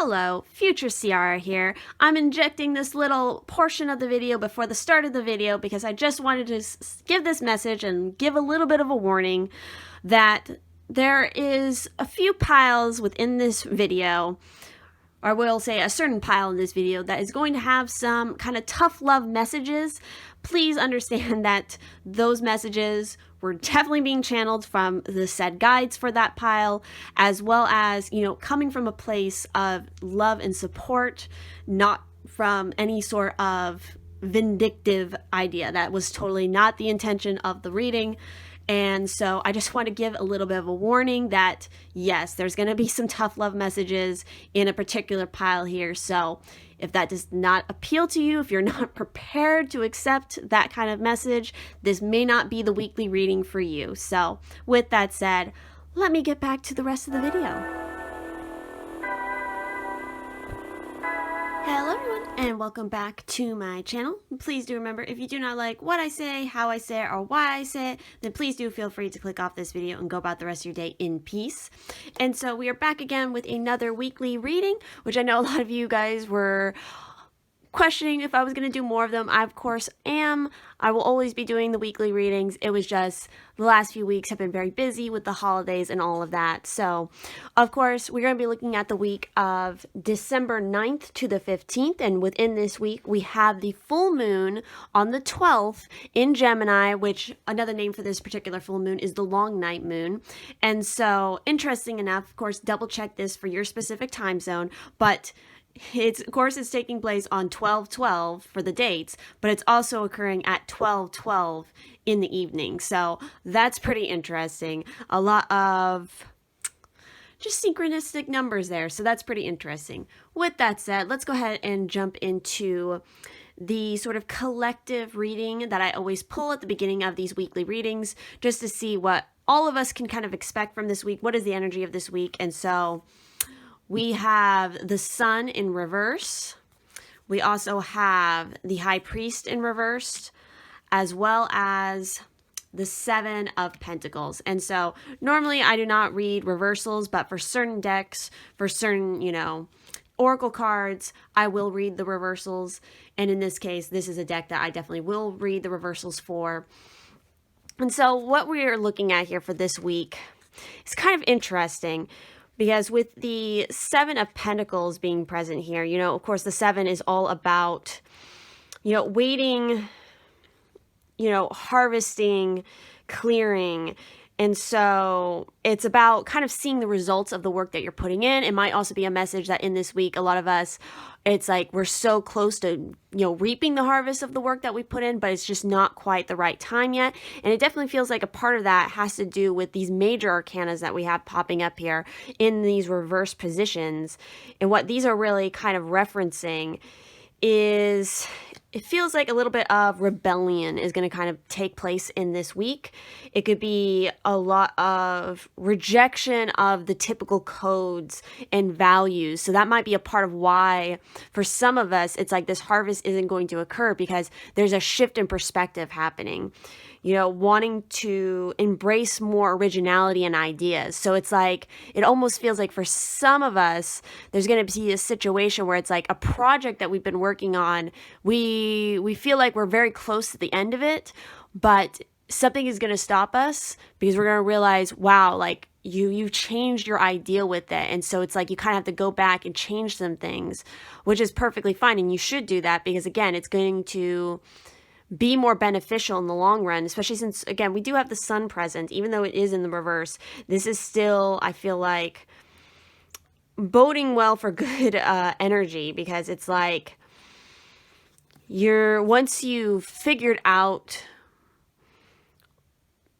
Hello, future Ciarra here. I'm injecting this little portion of the video before the start of the video because I just wanted to give this message and give a little bit of a warning that there is a few piles within this video, or we'll say a certain pile in this video, that is going to have some kind of tough love messages. Please understand that those messages were definitely being channeled from the said guides for that pile, as well as, coming from a place of love and support, not from any sort of vindictive idea. That was totally not the intention of the reading. And so I just want to give a little bit of a warning that, yes, there's going to be some tough love messages in a particular pile here. So if that does not appeal to you, if you're not prepared to accept that kind of message, this may not be the weekly reading for you. So with that said, let me get back to the rest of the video. Hello everyone, and welcome back to my channel. Please do remember, if you do not like what I say, how I say it, or why I say it, then please do feel free to click off this video and go about the rest of your day in peace. And so we are back again with another weekly reading, which I know a lot of you guys were questioning if I was going to do more of them. I, of course, am. I will always be doing the weekly readings. It was just the last few weeks have been very busy with the holidays and all of that. So, of course, we're going to be looking at the week of December 9th to the 15th. And within this week, we have the full moon on the 12th in Gemini, which another name for this particular full moon is the long night moon. And so, interesting enough, of course, double check this for your specific time zone, but of course, it's taking place on 12/12 for the dates, but it's also occurring at 12/12 in the evening. So that's pretty interesting. A lot of just synchronistic numbers there. So that's pretty interesting. With that said, let's go ahead and jump into the sort of collective reading that I always pull at the beginning of these weekly readings, just to see what all of us can kind of expect from this week. What is the energy of this week? And so we have the Sun in reverse. We also have the High Priest in reverse, as well as the Seven of Pentacles. And so normally I do not read reversals, but for certain decks, for certain, oracle cards, I will read the reversals. And in this case, this is a deck that I definitely will read the reversals for. And so what we are looking at here for this week is kind of interesting, because with the Seven of Pentacles being present here, of course, the Seven is all about, waiting, harvesting, clearing. And so it's about kind of seeing the results of the work that you're putting in. It might also be a message that in this week, a lot of us, it's like we're so close to, reaping the harvest of the work that we put in, but it's just not quite the right time yet. And it definitely feels like a part of that has to do with these major arcanas that we have popping up here in these reverse positions. And what these are really kind of referencing is, it feels like a little bit of rebellion is going to kind of take place in this week. It could be a lot of rejection of the typical codes and values. So that might be a part of why, for some of us, it's like this harvest isn't going to occur because there's a shift in perspective happening. Wanting to embrace more originality and ideas. So it's like, it almost feels like for some of us, there's going to be a situation where it's like a project that we've been working on. We feel like we're very close to the end of it, but something is going to stop us because we're going to realize, wow, like you've changed your idea with it. And so it's like you kind of have to go back and change some things, which is perfectly fine. And you should do that because, again, it's going to be more beneficial in the long run, especially since, again, we do have the Sun present, even though it is in the reverse. This is still, I feel like, boding well for good energy, because it's like once you've figured out,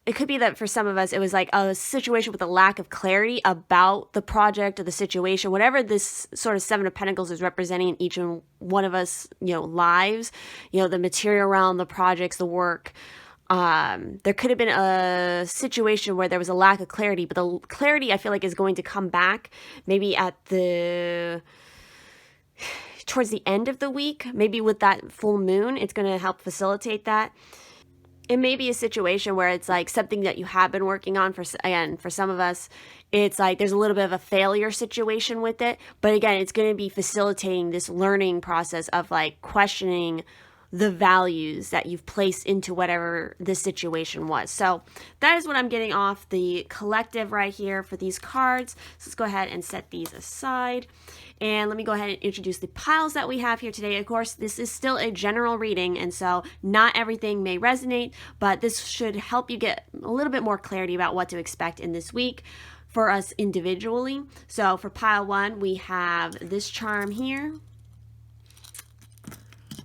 it could be that for some of us, it was like a situation with a lack of clarity about the project or the situation, whatever this sort of Seven of Pentacles is representing in each one of us, lives, the material realm, the projects, the work. There could have been a situation where there was a lack of clarity, but the clarity I feel like is going to come back maybe towards the end of the week, maybe with that full moon. It's going to help facilitate that. it may be a situation where it's like something that you have been working on for some of us, it's like there's a little bit of a failure situation with it. But again, it's going to be facilitating this learning process of like questioning the values that you've placed into whatever this situation was. So that is what I'm getting off the collective right here for these cards. So let's go ahead and set these aside. And let me go ahead and introduce the piles that we have here today. Of course, this is still a general reading, and so not everything may resonate, but this should help you get a little bit more clarity about what to expect in this week for us individually. So for pile 1, we have this charm here.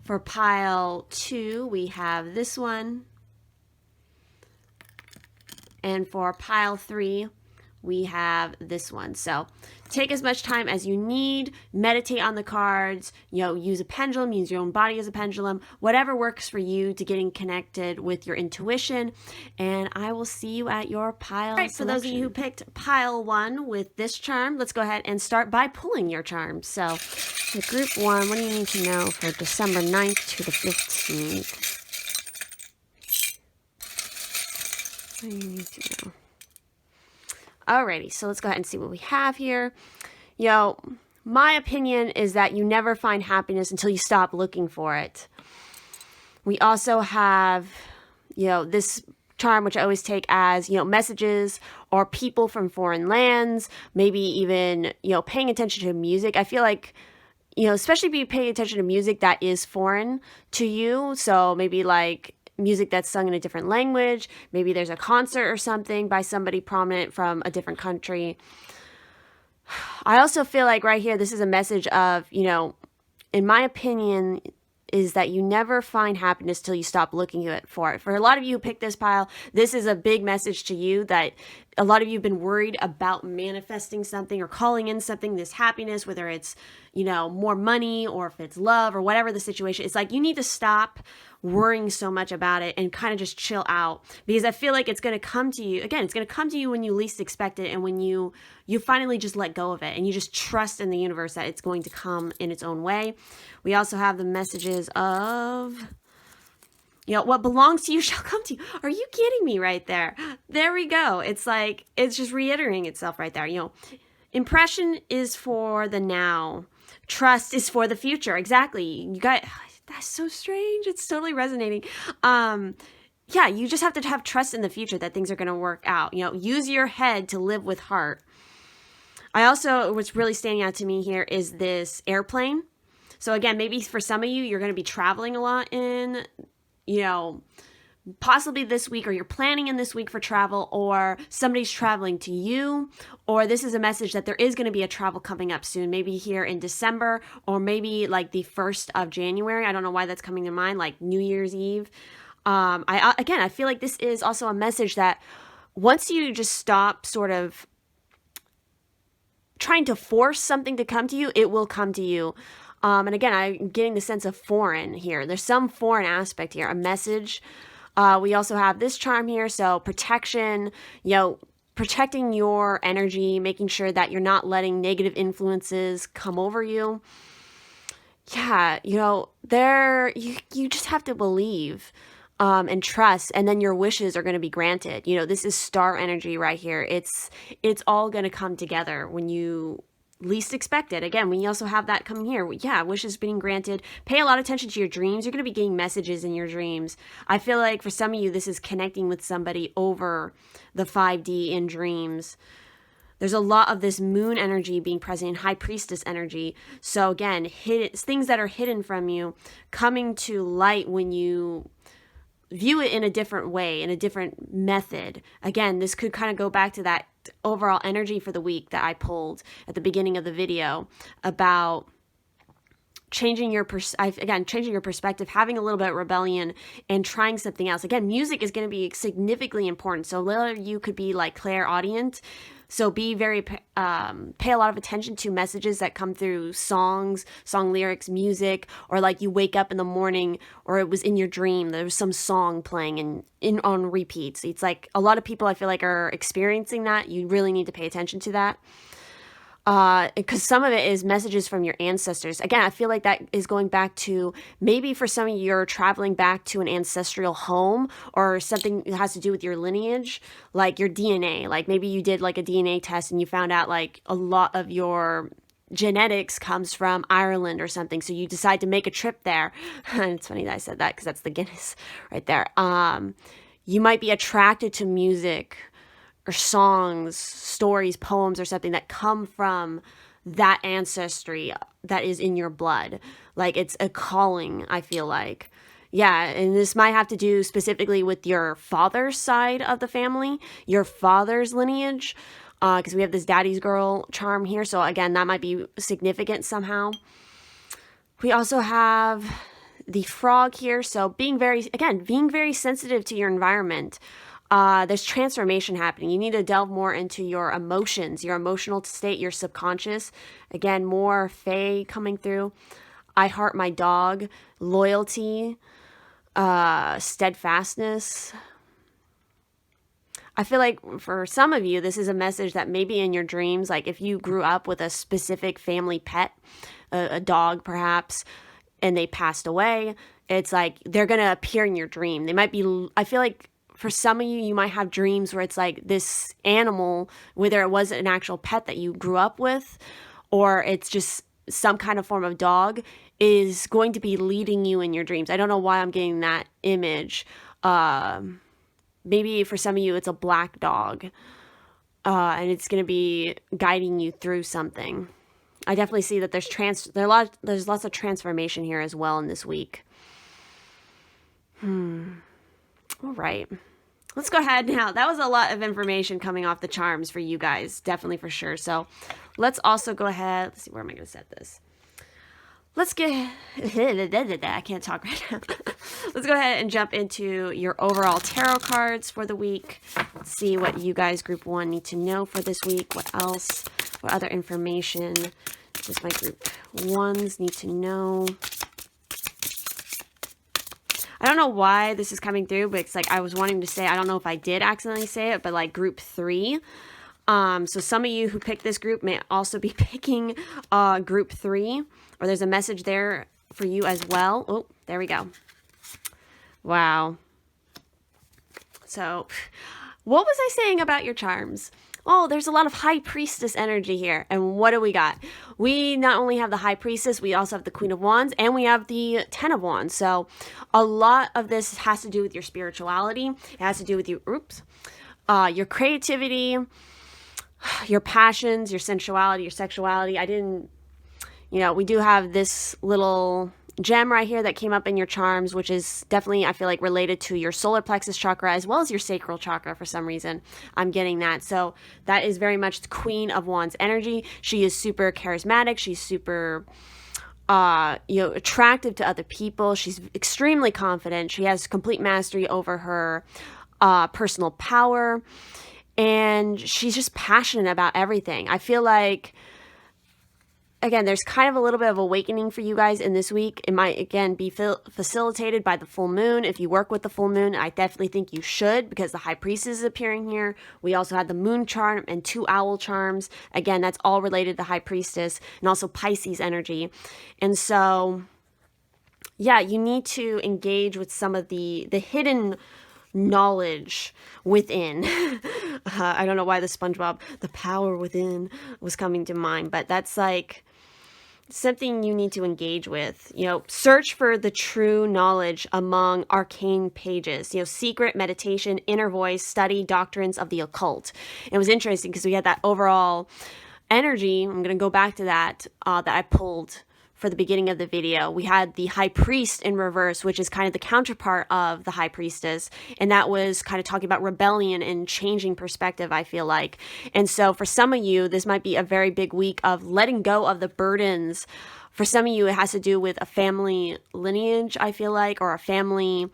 For pile 2, we have this one. And for pile 3, we have this one. So take as much time as you need, meditate on the cards, use a pendulum, use your own body as a pendulum, whatever works for you to getting connected with your intuition. And I will see you at your pile. All right, for those of you who picked pile 1 with this charm, let's go ahead and start by pulling your charms. So the group 1, what do you need to know for December 9th to the 15th? What do you need to know? Alrighty, so let's go ahead and see what we have here. My opinion is that you never find happiness until you stop looking for it. We also have, this charm, which I always take as, messages or people from foreign lands, maybe even, paying attention to music. I feel like, especially be paying attention to music that is foreign to you. So maybe like music that's sung in a different language. Maybe there's a concert or something by somebody prominent from a different country. I also feel like right here, this is a message of, in my opinion, is that you never find happiness till you stop looking for it. For a lot of you who picked this pile, this is a big message to you that a lot of you have been worried about manifesting something or calling in something, this happiness, whether it's, more money or if it's love or whatever the situation. It's like you need to stop worrying so much about it and kind of just chill out, because I feel like it's going to come to you. Again, it's going to come to you when you least expect it, and when you finally just let go of it and you just trust in the universe that it's going to come in its own way. We also have the messages of, what belongs to you shall come to you. Are you kidding me right there? There we go. It's like, it's just reiterating itself right there. Impression is for the now. Trust is for the future. Exactly. You got, that's so strange. It's totally resonating. Yeah, you just have to have trust in the future that things are going to work out. Use your head to live with heart. I also, what's really standing out to me here is this airplane. So again, maybe for some of you, you're going to be traveling a lot in, possibly this week, or you're planning in this week for travel, or somebody's traveling to you, or this is a message that there is going to be a travel coming up soon, maybe here in December, or maybe like the 1st of January. I don't know why that's coming to mind, like New Year's Eve. I feel like this is also a message that once you just stop sort of trying to force something to come to you, it will come to you. And again, I'm getting the sense of foreign here. There's some foreign aspect here, a message. We also have this charm here. So protection, protecting your energy, making sure that you're not letting negative influences come over you. Yeah, you just have to believe and trust, and then your wishes are going to be granted. This is star energy right here. It's all going to come together when you least expect it. Again, we also have that coming here. Yeah, wishes being granted. Pay a lot of attention to your dreams. You're going to be getting messages in your dreams. I feel like for some of you, this is connecting with somebody over the 5D in dreams. There's a lot of this moon energy being present in high priestess energy. So again, things that are hidden from you coming to light when you view it in a different way, in a different method. Again, this could kind of go back to that overall energy for the week that I pulled at the beginning of the video about changing your perspective, having a little bit of rebellion, and trying something else. Again, music is going to be significantly important. So a little of you could be like clairaudient. So be very, pay a lot of attention to messages that come through songs, song lyrics, music, or like you wake up in the morning, or it was in your dream, there was some song playing on repeat. So it's like a lot of people I feel like are experiencing that. You really need to pay attention to that. because some of it is messages from your ancestors. Again, I feel like that is going back to, maybe for some of you, you're traveling back to an ancestral home or something that has to do with your lineage, like your DNA. Like maybe you did like a DNA test and you found out like a lot of your genetics comes from Ireland or something. So you decide to make a trip there. And it's funny that I said that because that's the Guinness right there. You might be attracted to music or songs, stories, poems, or something that come from that ancestry that is in your blood. Like it's a calling, I feel like. Yeah, and this might have to do specifically with your father's side of the family, your father's lineage, because we have this daddy's girl charm here. So again, that might be significant somehow. We also have the frog here. So being very sensitive to your environment. There's transformation happening. You need to delve more into your emotions, your emotional state, your subconscious. Again, more Fae coming through. I heart my dog, loyalty, steadfastness. I feel like for some of you, this is a message that maybe in your dreams, like if you grew up with a specific family pet, a dog perhaps, and they passed away, it's like they're going to appear in your dream. They might be, I feel like for some of you, you might have dreams where it's like this animal, whether it was an actual pet that you grew up with, or it's just some kind of form of dog, is going to be leading you in your dreams. I don't know why I'm getting that image. Maybe for some of you, it's a black dog, and it's going to be guiding you through something. I definitely see that there's lots of transformation here as well in this week. All right. Let's go ahead now. That was a lot of information coming off the charms for you guys, definitely for sure. So let's also go ahead. Let's see, where am I going to set this? Let's get, I can't talk right now. Let's go ahead and jump into your overall tarot cards for the week. Let's see what you guys, group 1, need to know for this week. What else? What other information does my group 1s need to know? I don't know why this is coming through, but it's like I was wanting to say, I don't know if I did accidentally say it, but like group 3. So some of you who picked this group may also be picking group 3, or there's a message there for you as well. Oh, there we go. Wow. So what was I saying about your charms? Oh, there's a lot of High Priestess energy here. And what do we got? We not only have the High Priestess, we also have the Queen of Wands, and we have the Ten of Wands. So a lot of this has to do with your spirituality. It has to do with your creativity, your passions, your sensuality, your sexuality. We do have this little gem right here that came up in your charms, which is definitely, I feel like, related to your solar plexus chakra as well as your sacral chakra for some reason. I'm getting that. So that is very much the Queen of Wands energy. She is super charismatic. She's super attractive to other people. She's extremely confident. She has complete mastery over her personal power. And she's just passionate about everything. I feel like, again, there's kind of a little bit of awakening for you guys in this week. It might, again, be facilitated by the full moon. If you work with the full moon, I definitely think you should, because the High Priestess is appearing here. We also had the moon charm and 2 owl charms. Again, that's all related to the High Priestess, and also Pisces energy. And so, yeah, you need to engage with some of the hidden knowledge within. I don't know why the SpongeBob, the power within, was coming to mind, but that's like something you need to engage with. Search for the true knowledge among arcane pages. Secret, meditation, inner voice, study doctrines of the occult. It was interesting because we had that overall energy. I'm going to go back to that I pulled for the beginning of the video. We had the High Priest in reverse, which is kind of the counterpart of the High Priestess. And that was kind of talking about rebellion and changing perspective, I feel like. And so for some of you, this might be a very big week of letting go of the burdens. For some of you, it has to do with a family lineage, I feel like, or a family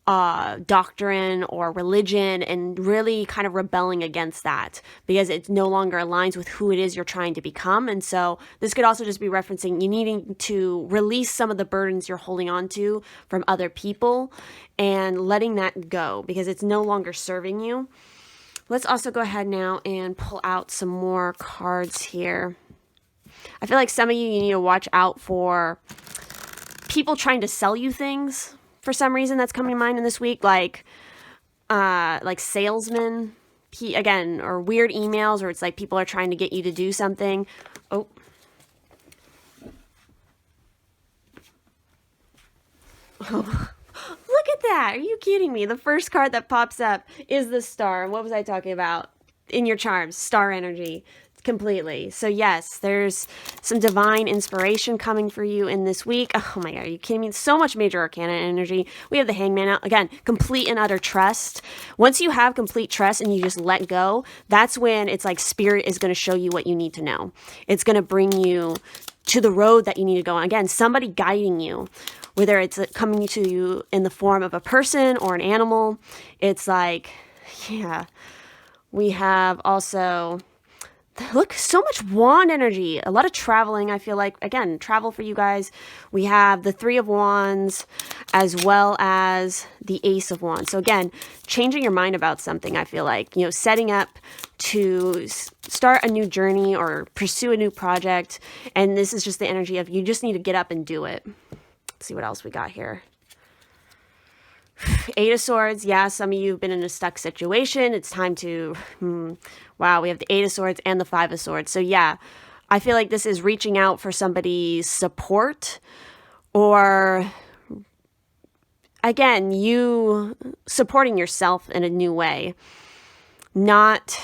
doctrine or religion, and really kind of rebelling against that because it no longer aligns with who it is you're trying to become. And so this could also just be referencing you needing to release some of the burdens you're holding on to from other people and letting that go because it's no longer serving you. Let's also go ahead now and pull out some more cards here. I feel like some of you need to watch out for people trying to sell you things for some reason. That's coming to mind in this week, like salesmen, again, or weird emails, or it's like people are trying to get you to do something. Oh. Oh. Look at that. Are you kidding me? The first card that pops up is the star. And what was I talking about? In your charms, star energy. Completely. So yes, there's some divine inspiration coming for you in this week. Oh my God, are you kidding me? So much major arcana energy. We have the Hangman out. Again, complete and utter trust. Once you have complete trust and you just let go, that's when it's like spirit is going to show you what you need to know. It's going to bring you to the road that you need to go on. Again, somebody guiding you, whether it's coming to you in the form of a person or an animal. It's like, yeah, we have also... Look, so much wand energy. A lot of traveling, I feel like. Again, travel for you guys. We have the Three of Wands as well as the Ace of Wands. So again, changing your mind about something, I feel like. You know, setting up to start a new journey or pursue a new project. And this is just the energy of you just need to get up and do it. Let's see what else we got here. Eight of Swords. Yeah, some of you have been in a stuck situation. It's time to... Wow, we have the Eight of Swords and the Five of Swords. So yeah, I feel like this is reaching out for somebody's support, or again, you supporting yourself in a new way. Not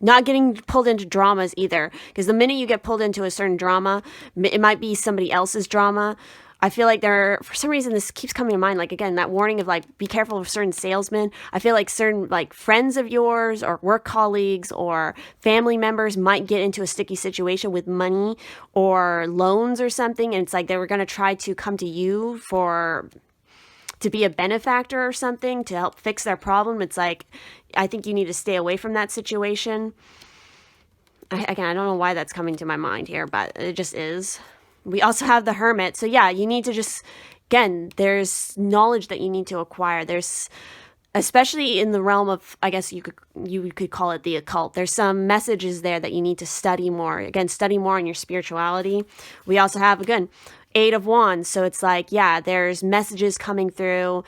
getting pulled into dramas either, because the minute you get pulled into a certain drama, it might be somebody else's drama. I feel like for some reason, this keeps coming to mind. Like, again, that warning of like, be careful of certain salesmen. I feel like certain like friends of yours or work colleagues or family members might get into a sticky situation with money or loans or something. And it's like, they were going to try to come to you to be a benefactor or something to help fix their problem. It's like, I think you need to stay away from that situation. Again, I don't know why that's coming to my mind here, but it just is. We also have the Hermit. So yeah, you need to just, again, there's knowledge that you need to acquire. There's, especially in the realm of, I guess you could call it the occult. There's some messages there that you need to study more. Again, study more on your spirituality. We also have, again, Eight of Wands. So it's like, yeah, there's messages coming through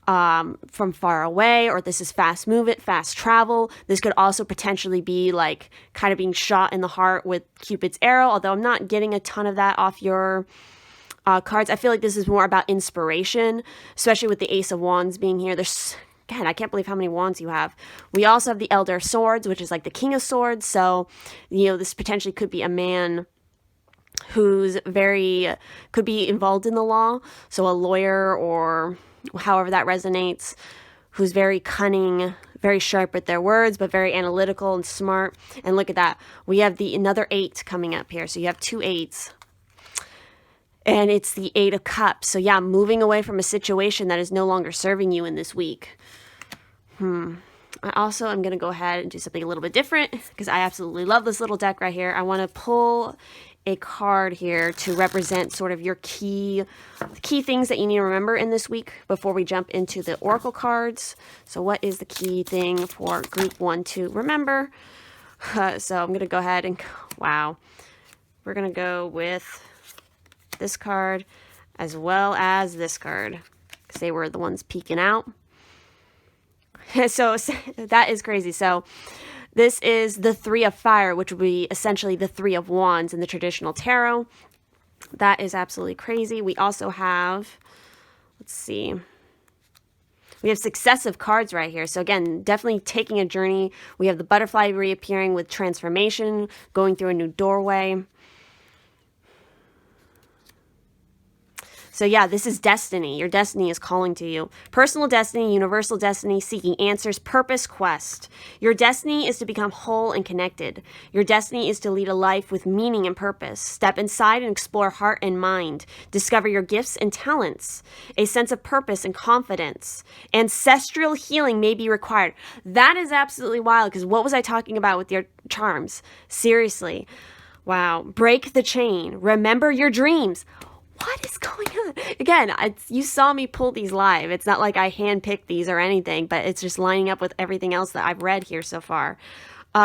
from far away, or this is fast movement, fast travel. This could also potentially be like kind of being shot in the heart with Cupid's arrow, although I'm not getting a ton of that off your cards. I feel like this is more about inspiration, especially with the Ace of Wands being here. Again, I can't believe how many wands you have. We also have the Elder of Swords, which is like the King of Swords. So, you know, this potentially could be a man who's could be involved in the law. So a lawyer, or however that resonates, who's very cunning, very sharp with their words, but very analytical and smart. And look at that. We have another 8 coming up here. So you have 2 8s. And it's the 8 of Cups. So yeah, moving away from a situation that is no longer serving you in this week. I also am going to go ahead and do something a little bit different, because I absolutely love this little deck right here. I want to pull a card here to represent sort of your key things that you need to remember in this week before we jump into the oracle cards. So what is the key thing for group 1 to remember? So I'm going to go ahead and, wow, we're going to go with this card as well as this card, because they were the ones peeking out. So that is crazy. So this is the 3 of Fire, which would be essentially the 3 of Wands in the traditional tarot. That is absolutely crazy. We also have, let's see, we have successive cards right here. So again, definitely taking a journey. We have the butterfly reappearing with transformation, going through a new doorway. So yeah, this is destiny. Your destiny is calling to you. Personal destiny, universal destiny, seeking answers, purpose, quest. Your destiny is to become whole and connected. Your destiny is to lead a life with meaning and purpose. Step inside and explore heart and mind. Discover your gifts and talents. A sense of purpose and confidence. Ancestral healing may be required. That is absolutely wild, because what was I talking about with your charms? Seriously. Wow. Break the chain. Remember your dreams. What is going on? Again, you saw me pull these live. It's not like I handpicked these or anything, but it's just lining up with everything else that I've read here so far.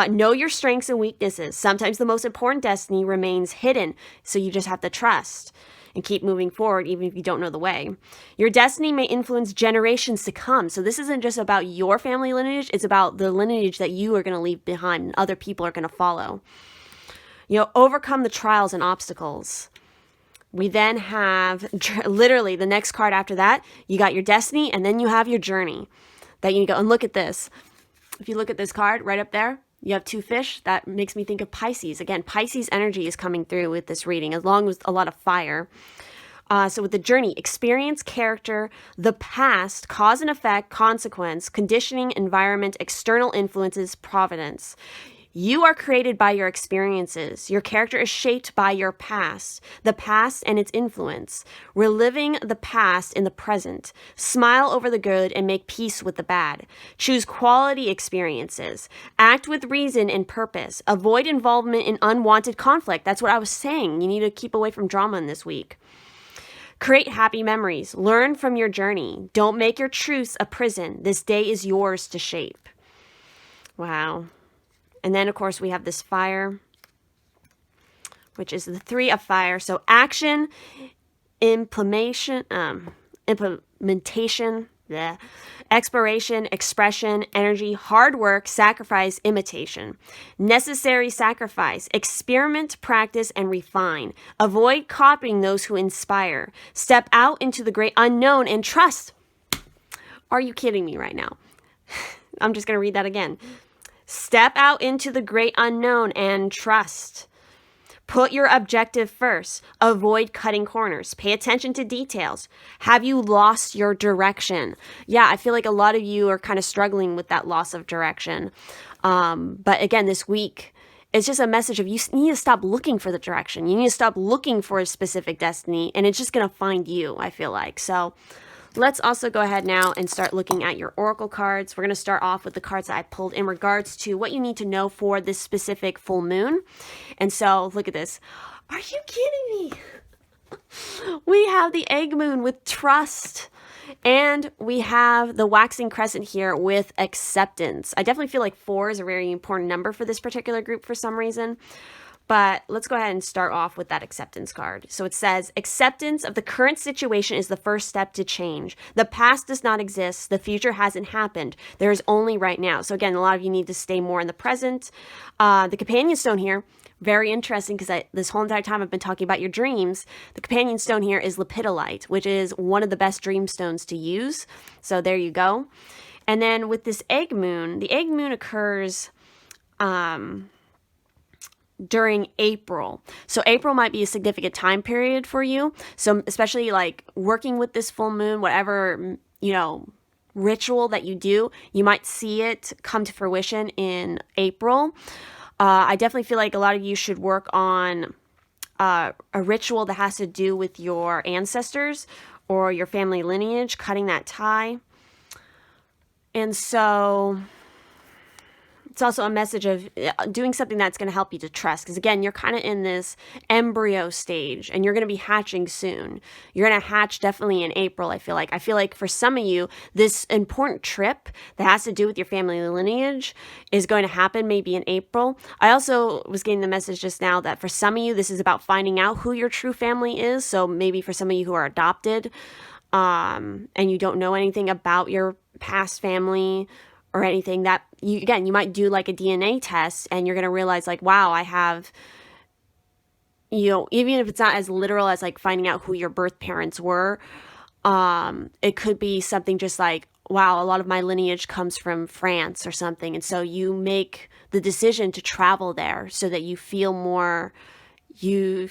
Know your strengths and weaknesses. Sometimes the most important destiny remains hidden, so you just have to trust and keep moving forward even if you don't know the way. Your destiny may influence generations to come. So this isn't just about your family lineage. It's about the lineage that you are going to leave behind and other people are going to follow. Overcome the trials and obstacles. We then have literally the next card after that. You got your destiny and then you have your journey that you go and look at this. If you look at this card right up there, you have 2 fish. That makes me think of Pisces. Again, Pisces energy is coming through with this reading, along with a lot of fire. So with the journey, experience, character, the past, cause and effect, consequence, conditioning, environment, external influences, providence. You are created by your experiences. Your character is shaped by your past, the past and its influence. Reliving the past in the present. Smile over the good and make peace with the bad. Choose quality experiences. Act with reason and purpose. Avoid involvement in unwanted conflict. That's what I was saying. You need to keep away from drama in this week. Create happy memories. Learn from your journey. Don't make your truths a prison. This day is yours to shape. Wow. And then, of course, we have this fire, which is the 3 of fire. So action, implementation, exploration, expression, energy, hard work, sacrifice, imitation. Necessary sacrifice, experiment, practice, and refine. Avoid copying those who inspire. Step out into the great unknown and trust. Are you kidding me right now? I'm just going to read that again. Step out into the great unknown and trust. Put your objective first. Avoid cutting corners. Pay attention to details. Have you lost your direction? Yeah, I feel like a lot of you are kind of struggling with that loss of direction. But again, this week, it's just a message of you need to stop looking for the direction. You need to stop looking for a specific destiny, and it's just going to find you, I feel like. So let's also go ahead now and start looking at your oracle cards. We're going to start off with the cards that I pulled in regards to what you need to know for this specific full moon. And so look at this. Are you kidding me? We have the egg moon with trust. And we have the waxing crescent here with acceptance. I definitely feel like 4 is a very important number for this particular group for some reason. But let's go ahead and start off with that acceptance card. So it says, acceptance of the current situation is the first step to change. The past does not exist. The future hasn't happened. There is only right now. So again, a lot of you need to stay more in the present. The companion stone here, very interesting because this whole entire time I've been talking about your dreams. The companion stone here is lepidolite, which is one of the best dream stones to use. So there you go. And then with this egg moon, the egg moon occurs during April. So April might be a significant time period for you. So especially like working with this full moon, whatever, ritual that you do, you might see it come to fruition in April. I definitely feel like a lot of you should work on a ritual that has to do with your ancestors or your family lineage, cutting that tie. And so it's also a message of doing something that's going to help you to trust. Because again, you're kind of in this embryo stage and you're going to be hatching soon. You're going to hatch definitely in April, I feel like. I feel like for some of you, this important trip that has to do with your family lineage is going to happen maybe in April. I also was getting the message just now that for some of you, this is about finding out who your true family is. So maybe for some of you who are adopted and you don't know anything about your past family or anything, that you might do like a DNA test and you're going to realize like, wow, I have, even if it's not as literal as like finding out who your birth parents were, it could be something just like, wow, a lot of my lineage comes from France or something. And so you make the decision to travel there so that you feel more, you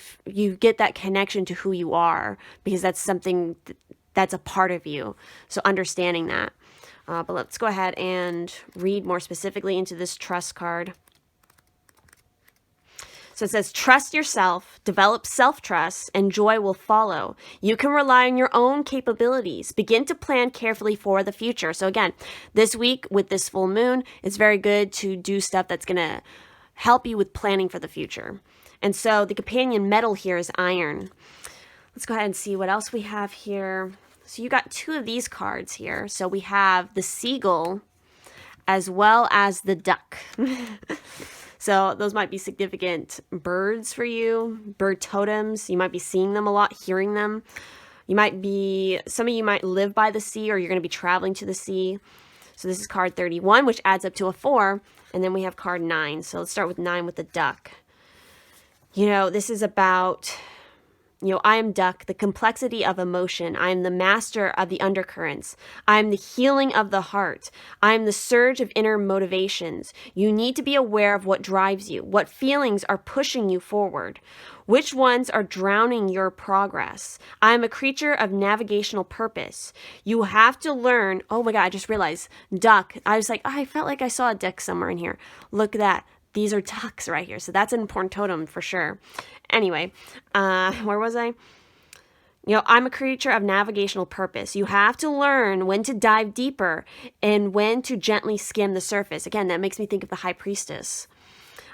get that connection to who you are, because that's something that's a part of you. So understanding that. But let's go ahead and read more specifically into this trust card. So it says, trust yourself, develop self-trust, and joy will follow. You can rely on your own capabilities. Begin to plan carefully for the future. So again, this week with this full moon, it's very good to do stuff that's going to help you with planning for the future. And so the companion metal here is iron. Let's go ahead and see what else we have here. So you got two of these cards here. So we have the seagull as well as the duck. So those might be significant birds for you, bird totems. You might be seeing them a lot, hearing them. Some of you might live by the sea, or you're going to be traveling to the sea. So this is card 31, which adds up to a 4. And then we have card 9. So let's start with 9 with the duck. This is about, I am duck, the complexity of emotion. I am the master of the undercurrents. I am the healing of the heart. I am the surge of inner motivations. You need to be aware of what drives you, what feelings are pushing you forward, which ones are drowning your progress. I am a creature of navigational purpose. You have to learn, oh my God, I just realized, duck. I was like, I felt like I saw a duck somewhere in here. Look at that. These are ducks right here. So that's an important totem for sure. Anyway, where was I? I'm a creature of navigational purpose. You have to learn when to dive deeper and when to gently skim the surface. Again, that makes me think of the High Priestess.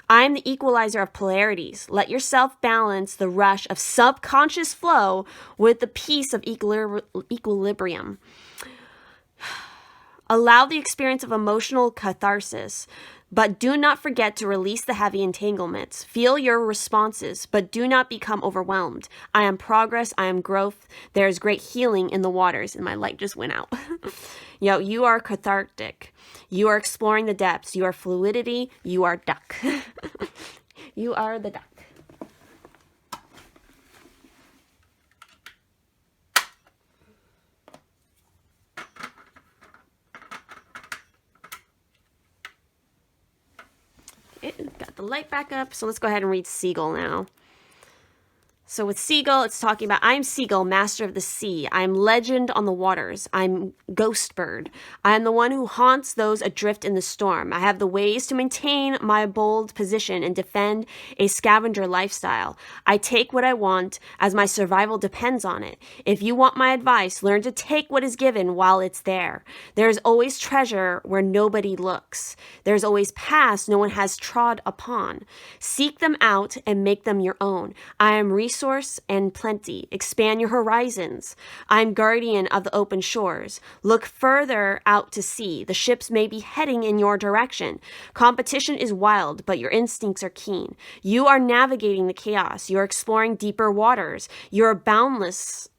I am the equalizer of polarities. Let yourself balance the rush of subconscious flow with the peace of equilibrium. Allow the experience of emotional catharsis, but do not forget to release the heavy entanglements. Feel your responses, but do not become overwhelmed. I am progress. I am growth. There is great healing in the waters. And my light just went out. You are cathartic. You are exploring the depths. You are fluidity. You are duck. You are the duck. Got the light back up. So let's go ahead and read Seagull now. So with Seagull, it's talking about, I'm Seagull, master of the sea. I'm legend on the waters. I'm ghost bird. I am the one who haunts those adrift in the storm. I have the ways to maintain my bold position and defend a scavenger lifestyle. I take what I want as my survival depends on it. If you want my advice, learn to take what is given while it's there. There is always treasure where nobody looks. There's always past no one has trod upon. Seek them out and make them your own. I am resource and plenty. Expand your horizons. I'm guardian of the open shores. Look further out to sea. The ships may be heading in your direction. Competition is wild, but your instincts are keen. You are navigating the chaos. You are exploring deeper waters. You are boundless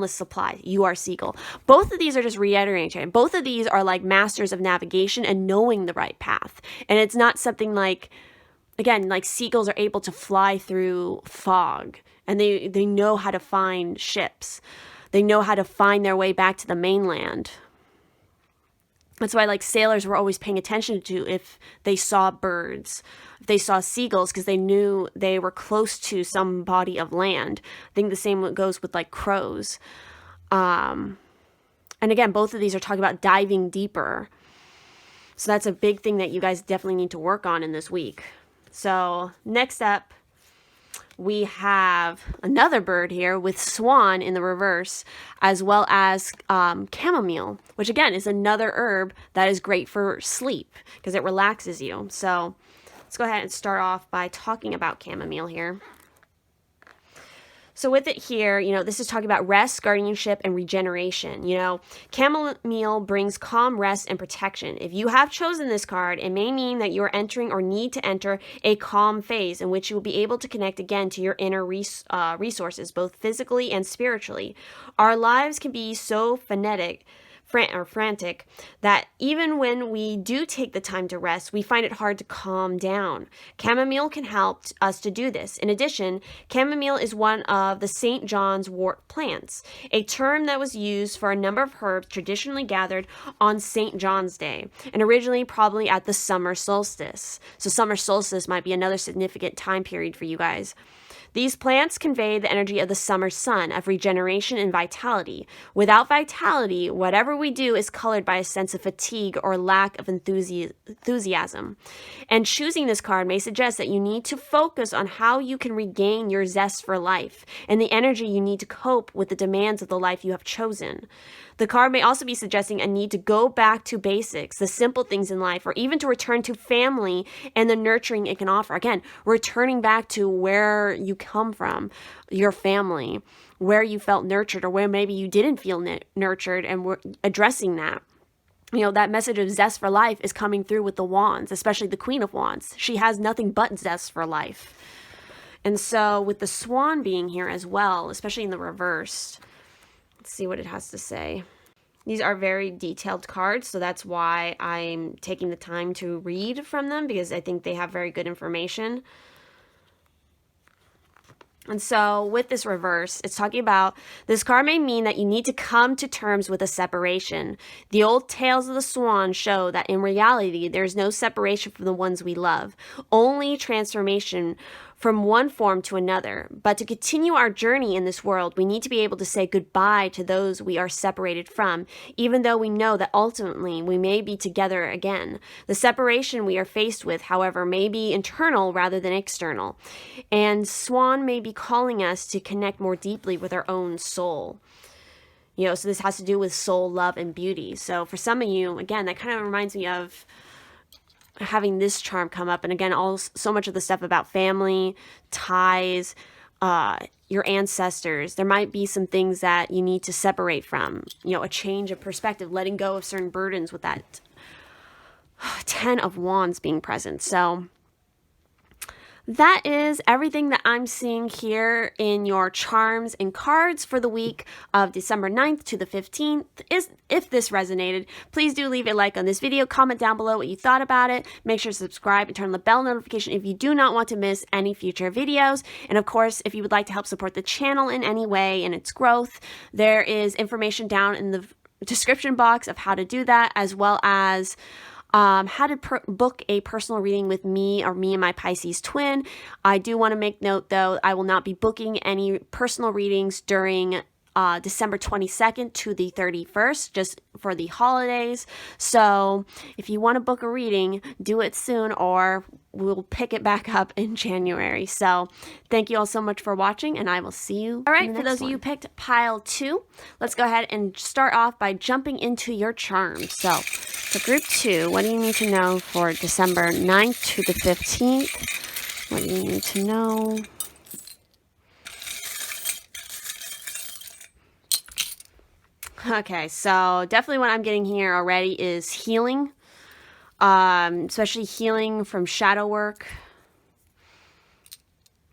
supply. You are Seagull. Both of these are just reiterating. Both of these are like masters of navigation and knowing the right path. And it's not something like, again, like seagulls are able to fly through fog, and they know how to find ships. They know how to find their way back to the mainland. That's why like sailors were always paying attention to if they saw birds, if they saw seagulls, because they knew they were close to some body of land. I think the same goes with like crows. And again, both of these are talking about diving deeper. So that's a big thing that you guys definitely need to work on in this week. So next up, we have another bird here with swan in the reverse, as well as chamomile, which again is another herb that is great for sleep because it relaxes you. So let's go ahead and start off by talking about chamomile here. So with it here, this is talking about rest, guardianship, and regeneration. Chamomile brings calm, rest, and protection. If you have chosen this card, it may mean that you are entering or need to enter a calm phase in which you will be able to connect again to your inner resources, both physically and spiritually. Our lives can be so frantic that even when we do take the time to rest, we find it hard to calm down. Chamomile can help us to do this. In addition, chamomile is one of the St. John's wort plants, a term that was used for a number of herbs traditionally gathered on St. John's Day, and originally probably at the summer solstice. So summer solstice might be another significant time period for you guys. These plants convey the energy of the summer sun, of regeneration and vitality. Without vitality, whatever we do is colored by a sense of fatigue or lack of enthusiasm. And choosing this card may suggest that you need to focus on how you can regain your zest for life and the energy you need to cope with the demands of the life you have chosen. The card may also be suggesting a need to go back to basics, the simple things in life, or even to return to family and the nurturing it can offer. Again, returning back to where you come from, your family, where you felt nurtured or where maybe you didn't feel nurtured, and we're addressing that. You know, that message of zest for life is coming through with the wands, especially the Queen of Wands. She has nothing but zest for life. And so with the swan being here as well, especially in the reverse, let's see what it has to say. These are very detailed cards, so that's why I'm taking the time to read from them, because I think they have very good information. And so with this reverse, it's talking about this card may mean that you need to come to terms with a separation. The old tales of the swan show that in reality, there's no separation from the ones we love, only transformation from one form to another. But to continue our journey in this world, we need to be able to say goodbye to those we are separated from, even though we know that ultimately we may be together again. The separation we are faced with, however, may be internal rather than external. And Swan may be calling us to connect more deeply with our own soul. You know, so this has to do with soul, love, and beauty. So for some of you, again, that kind of reminds me of having this charm come up. And again, so much of the stuff about family, ties, your ancestors. There might be some things that you need to separate from, you know, a change of perspective, letting go of certain burdens with that 10 of Wands being present. So that is everything that I'm seeing here in your charms and cards for the week of December 9th to the 15th. If this resonated, please do leave a like on this video, comment down below what you thought about it, make sure to subscribe and turn on the bell notification if you do not want to miss any future videos. And of course, if you would like to help support the channel in any way in its growth, there is information down in the description box of how to do that, as well as how to book a personal reading with me or me and my Pisces-Twin. I do want to make note, though, I will not be booking any personal readings during December 22nd to the 31st, just for the holidays. So if you want to book a reading, do it soon, or we'll pick it back up in January. So thank you all so much for watching, and I will see you. All right, for those of you who picked pile 2, let's go ahead and start off by jumping into your charms. So for group 2, what do you need to know for December 9th to the 15th? What do you need to know? Okay, so definitely what I'm getting here already is healing, especially healing from shadow work.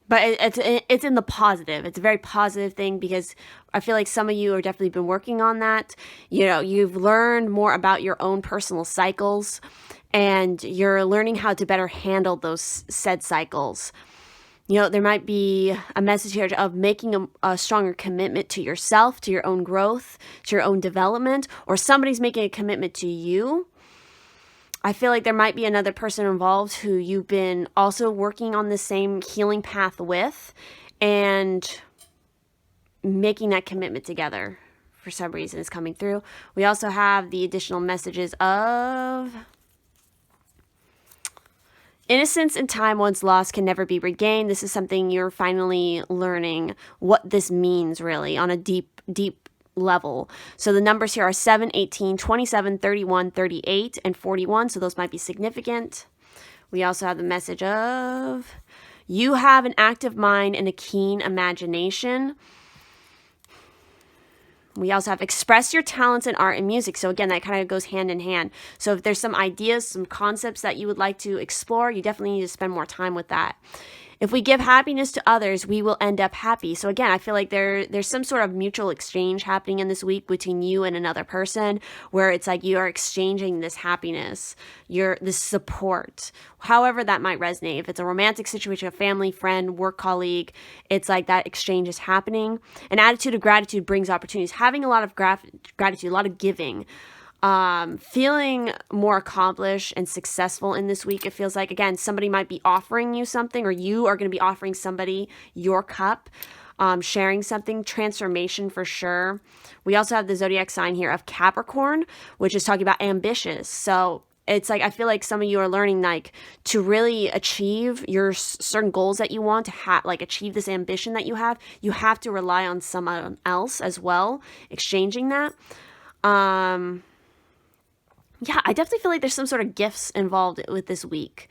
But it's in the positive. It's a very positive thing, because I feel like some of you have definitely been working on that. You know, you've learned more about your own personal cycles, and you're learning how to better handle those said cycles. You know, there might be a message here of making a stronger commitment to yourself, to your own growth, to your own development, or somebody's making a commitment to you. I feel like there might be another person involved who you've been also working on the same healing path with, and making that commitment together for some reason is coming through. We also have the additional messages of innocence and time once lost can never be regained. This is something you're finally learning what this means, really, on a deep level. So the numbers here are 7, 18, 27, 31, 38, and 41. So those might be significant. We also have the message of you have an active mind and a keen imagination. We also have express your talents in art and music. So again, that kind of goes hand in hand. So if there's some ideas, some concepts that you would like to explore, you definitely need to spend more time with that. If we give happiness to others, we will end up happy. So again, I feel like there's some sort of mutual exchange happening in this week between you and another person, where it's like you are exchanging this happiness, this support, however that might resonate. If it's a romantic situation, a family, friend, work colleague, it's like that exchange is happening. An attitude of gratitude brings opportunities. Having a lot of gratitude, a lot of giving. Feeling more accomplished and successful in this week. It feels like, again, somebody might be offering you something, or you are going to be offering somebody your cup, sharing something, transformation for sure. We also have the zodiac sign here of Capricorn, which is talking about ambitious. So it's like, I feel like some of you are learning, like, to really achieve your certain goals that you want to like achieve this ambition that you have to rely on someone else as well, exchanging that. Yeah, I definitely feel like there's some sort of gifts involved with this week.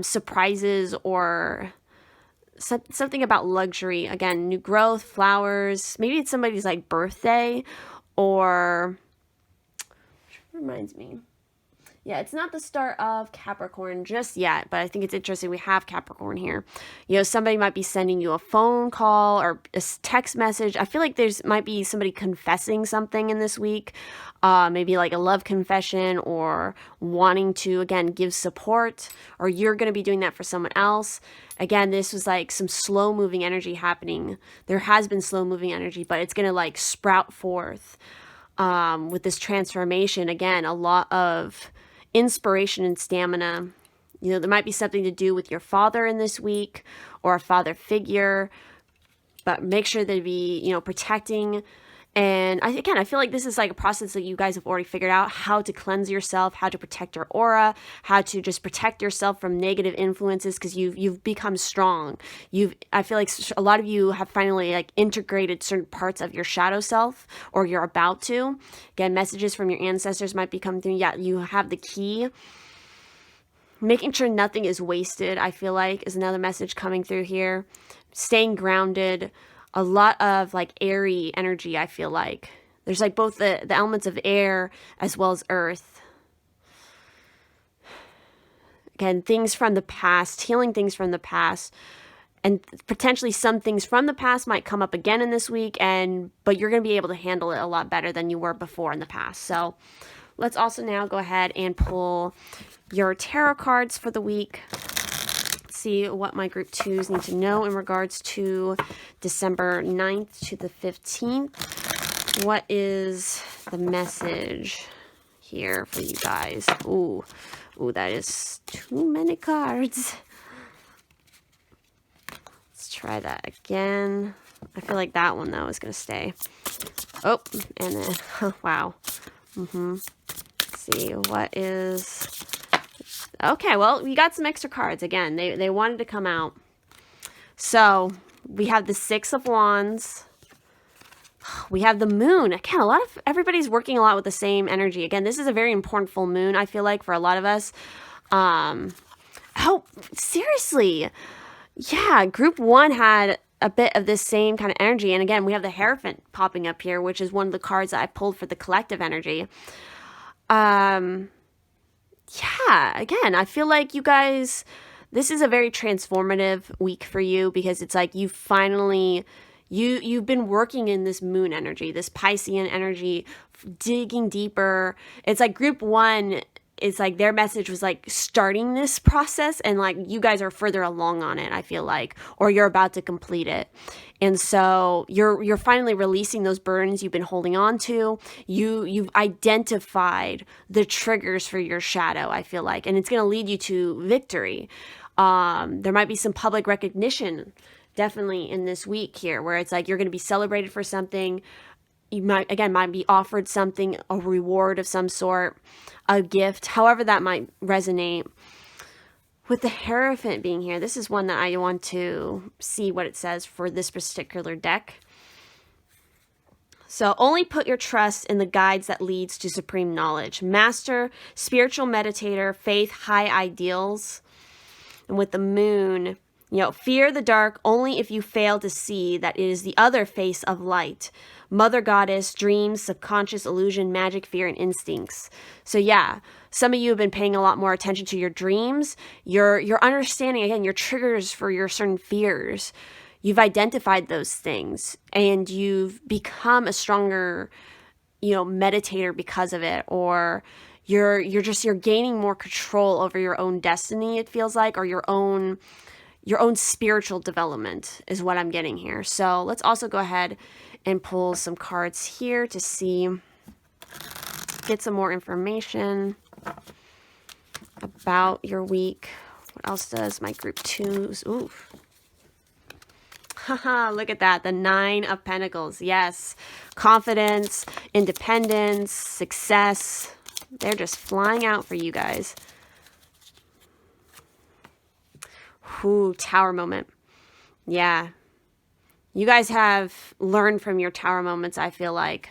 Surprises or something about luxury. Again, new growth, flowers. Maybe it's somebody's like birthday, or reminds me. Yeah, it's not the start of Capricorn just yet, but I think it's interesting we have Capricorn here. You know, somebody might be sending you a phone call or a text message. I feel like might be somebody confessing something in this week. Maybe like a love confession, or wanting to, again, give support, or you're going to be doing that for someone else. Again, this was like some slow moving energy happening. There has been slow moving energy, but it's going to like sprout forth with this transformation. Again, a lot of inspiration and stamina. You know, there might be something to do with your father in this week, or a father figure, but make sure to be, you know, protecting. And I feel like this is like a process that you guys have already figured out how to cleanse yourself, how to protect your aura, how to just protect yourself from negative influences, because you've become strong. I feel like a lot of you have finally like integrated certain parts of your shadow self, or you're about to. Again, messages from your ancestors might be coming through. Yeah, you have the key. Making sure nothing is wasted, I feel like, is another message coming through here. Staying grounded. A lot of like airy energy, I feel like. There's like both the elements of air as well as earth. Again, things from the past, healing things from the past, and potentially some things from the past might come up again in this week, but you're going to be able to handle it a lot better than you were before in the past. So let's also now go ahead and pull your tarot cards for the week. See what my group 2s need to know in regards to December 9th to the 15th. What is the message here for you guys? Ooh, that is too many cards. Let's try that again. I feel like that one, though, is going to stay. Oh, and then, wow. Let's see, what is... Okay, well, we got some extra cards. Again, they wanted to come out. So, we have the Six of Wands. We have the Moon. Again, everybody's working a lot with the same energy. Again, this is a very important full moon, I feel like, for a lot of us. Oh, seriously. Yeah, group 1 had a bit of this same kind of energy. And again, we have the Hierophant popping up here, which is one of the cards that I pulled for the collective energy. Yeah, again, I feel like you guys, this is a very transformative week for you, because it's like you finally, you've been working in this moon energy, this Piscean energy, digging deeper. It's like group 1, it's like their message was like starting this process, and like you guys are further along on it, I feel like, or you're about to complete it. And so you're finally releasing those burdens you've been holding on to. You've identified the triggers for your shadow, I feel like, and it's going to lead you to victory. There might be some public recognition definitely in this week here, where it's like you're going to be celebrated for something. You might be offered something, a reward of some sort, a gift, however that might resonate. With the Hierophant being here, this is one that I want to see what it says for this particular deck. So, only put your trust in the guides that leads to supreme knowledge. Master, spiritual meditator, faith, high ideals. And with the Moon, fear the dark only if you fail to see that it is the other face of light. Mother goddess, dreams, subconscious illusion, magic, fear, and instincts. So yeah, some of you have been paying a lot more attention to your dreams. You're understanding, again, your triggers for your certain fears. You've identified those things, and you've become a stronger, meditator because of it, or you're gaining more control over your own destiny, it feels like, or your own spiritual development is what I'm getting here. So let's also go ahead and pull some cards here to see, get some more information about your week. What else does my group 2s? Ooh. Haha, look at that. The 9 of Pentacles. Yes. Confidence, independence, success. They're just flying out for you guys. Ooh, Tower moment. Yeah. You guys have learned from your Tower moments, I feel like.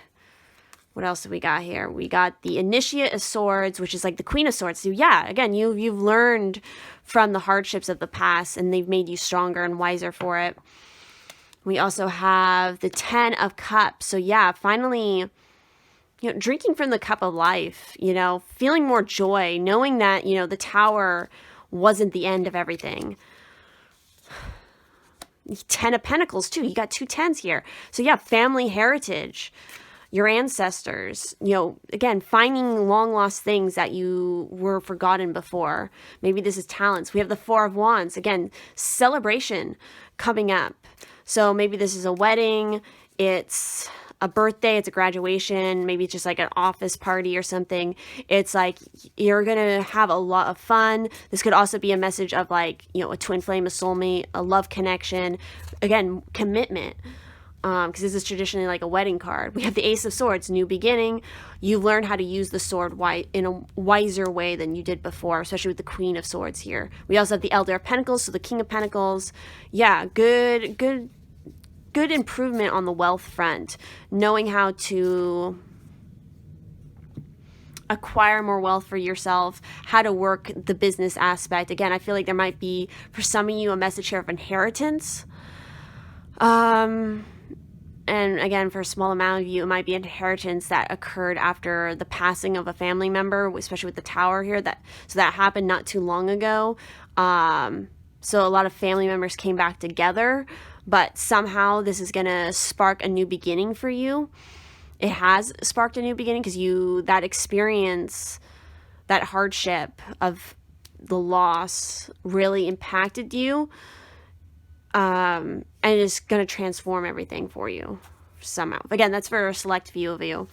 What else have we got here? We got the Initiate of Swords, which is like the Queen of Swords. So yeah, again, you've learned from the hardships of the past, and they've made you stronger and wiser for it. We also have the 10 of Cups. So yeah, finally, drinking from the cup of life, feeling more joy, knowing that, the Tower wasn't the end of everything. 10 of Pentacles too. You got 2 10s here. So yeah, family heritage, your ancestors, again, finding long lost things that you were forgotten before. Maybe this is talents. We have the 4 of Wands. Again, celebration coming up. So maybe this is a wedding. It's a birthday, it's a graduation, maybe it's just like an office party or something. It's like you're gonna have a lot of fun. This could also be a message of like, a twin flame, a soulmate, a love connection. Again, commitment. Because this is traditionally like a wedding card. We have the Ace of Swords, new beginning. You learn how to use the sword in a wiser way than you did before, especially with the Queen of Swords here. We also have the Elder of Pentacles, so the King of Pentacles. Yeah, good improvement on the wealth front. Knowing how to acquire more wealth for yourself, how to work the business aspect. Again, I feel like there might be, for some of you, a message here of inheritance. And again, for a small amount of you, it might be inheritance that occurred after the passing of a family member, especially with the Tower here. That happened not too long ago. So a lot of family members came back together, but somehow this is going to spark a new beginning for you. It has sparked a new beginning because that experience, that hardship of the loss really impacted you. And it's going to transform everything for you somehow. Again, that's for a select few of you.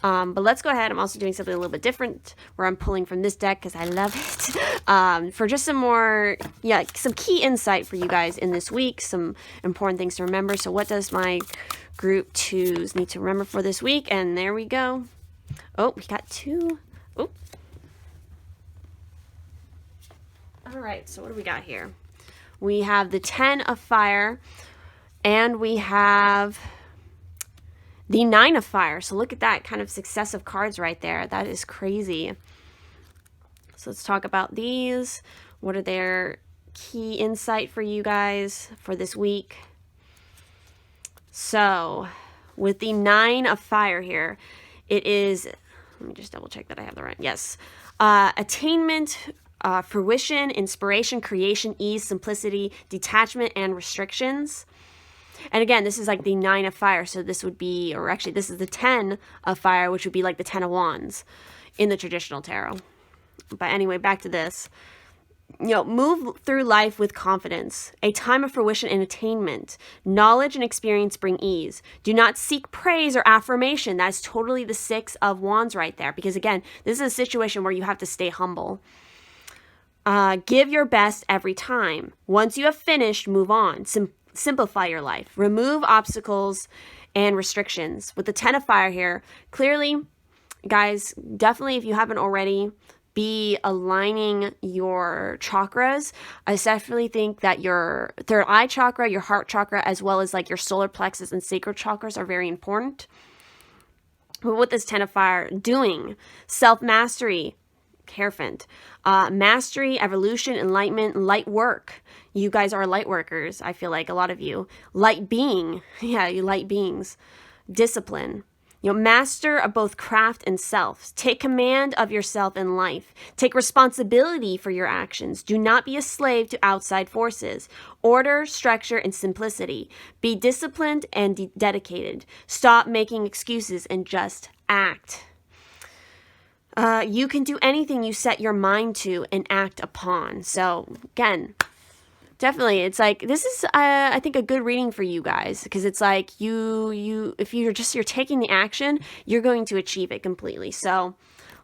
But let's go ahead. I'm also doing something a little bit different where I'm pulling from this deck because I love it. For just some key insight for you guys in this week, some important things to remember. So what does my group 2s need to remember for this week? And there we go. Oh, we got 2. Oh. All right, so what do we got here? We have the 10 of Fire, and we have the 9 of Fire. So look at that kind of successive cards right there. That is crazy. So let's talk about these. What are their key insight for you guys for this week? So with the 9 of Fire here, it is, let me just double check that I have the right, yes. Attainment, fruition, inspiration, creation, ease, simplicity, detachment, and restrictions. And again, this is like the 9 of Fire. So this would be, or actually this is the 10 of Fire, which would be like the 10 of Wands in the traditional tarot. But anyway, back to this. Move through life with confidence. A time of fruition and attainment. Knowledge and experience bring ease. Do not seek praise or affirmation. That's totally the 6 of Wands right there. Because again, this is a situation where you have to stay humble. Give your best every time. Once you have finished, move on. Simplify your life. Remove obstacles and restrictions. With the 10 of Fire here, clearly, guys, definitely if you haven't already, be aligning your chakras. I definitely think that your third eye chakra, your heart chakra, as well as like your solar plexus and sacral chakras are very important. But what this 10 of Fire doing? Self-mastery, Hierophant. Mastery, evolution, enlightenment, light work. You guys are light workers, I feel like a lot of you. Light being. Yeah, you light beings. Discipline. Master of both craft and self. Take command of yourself and life. Take responsibility for your actions. Do not be a slave to outside forces. Order, structure, and simplicity. Be disciplined and dedicated. Stop making excuses and just act. You can do anything you set your mind to and act upon. So again, definitely, it's like, this is, I think, a good reading for you guys, because it's like if you're taking the action, you're going to achieve it completely. So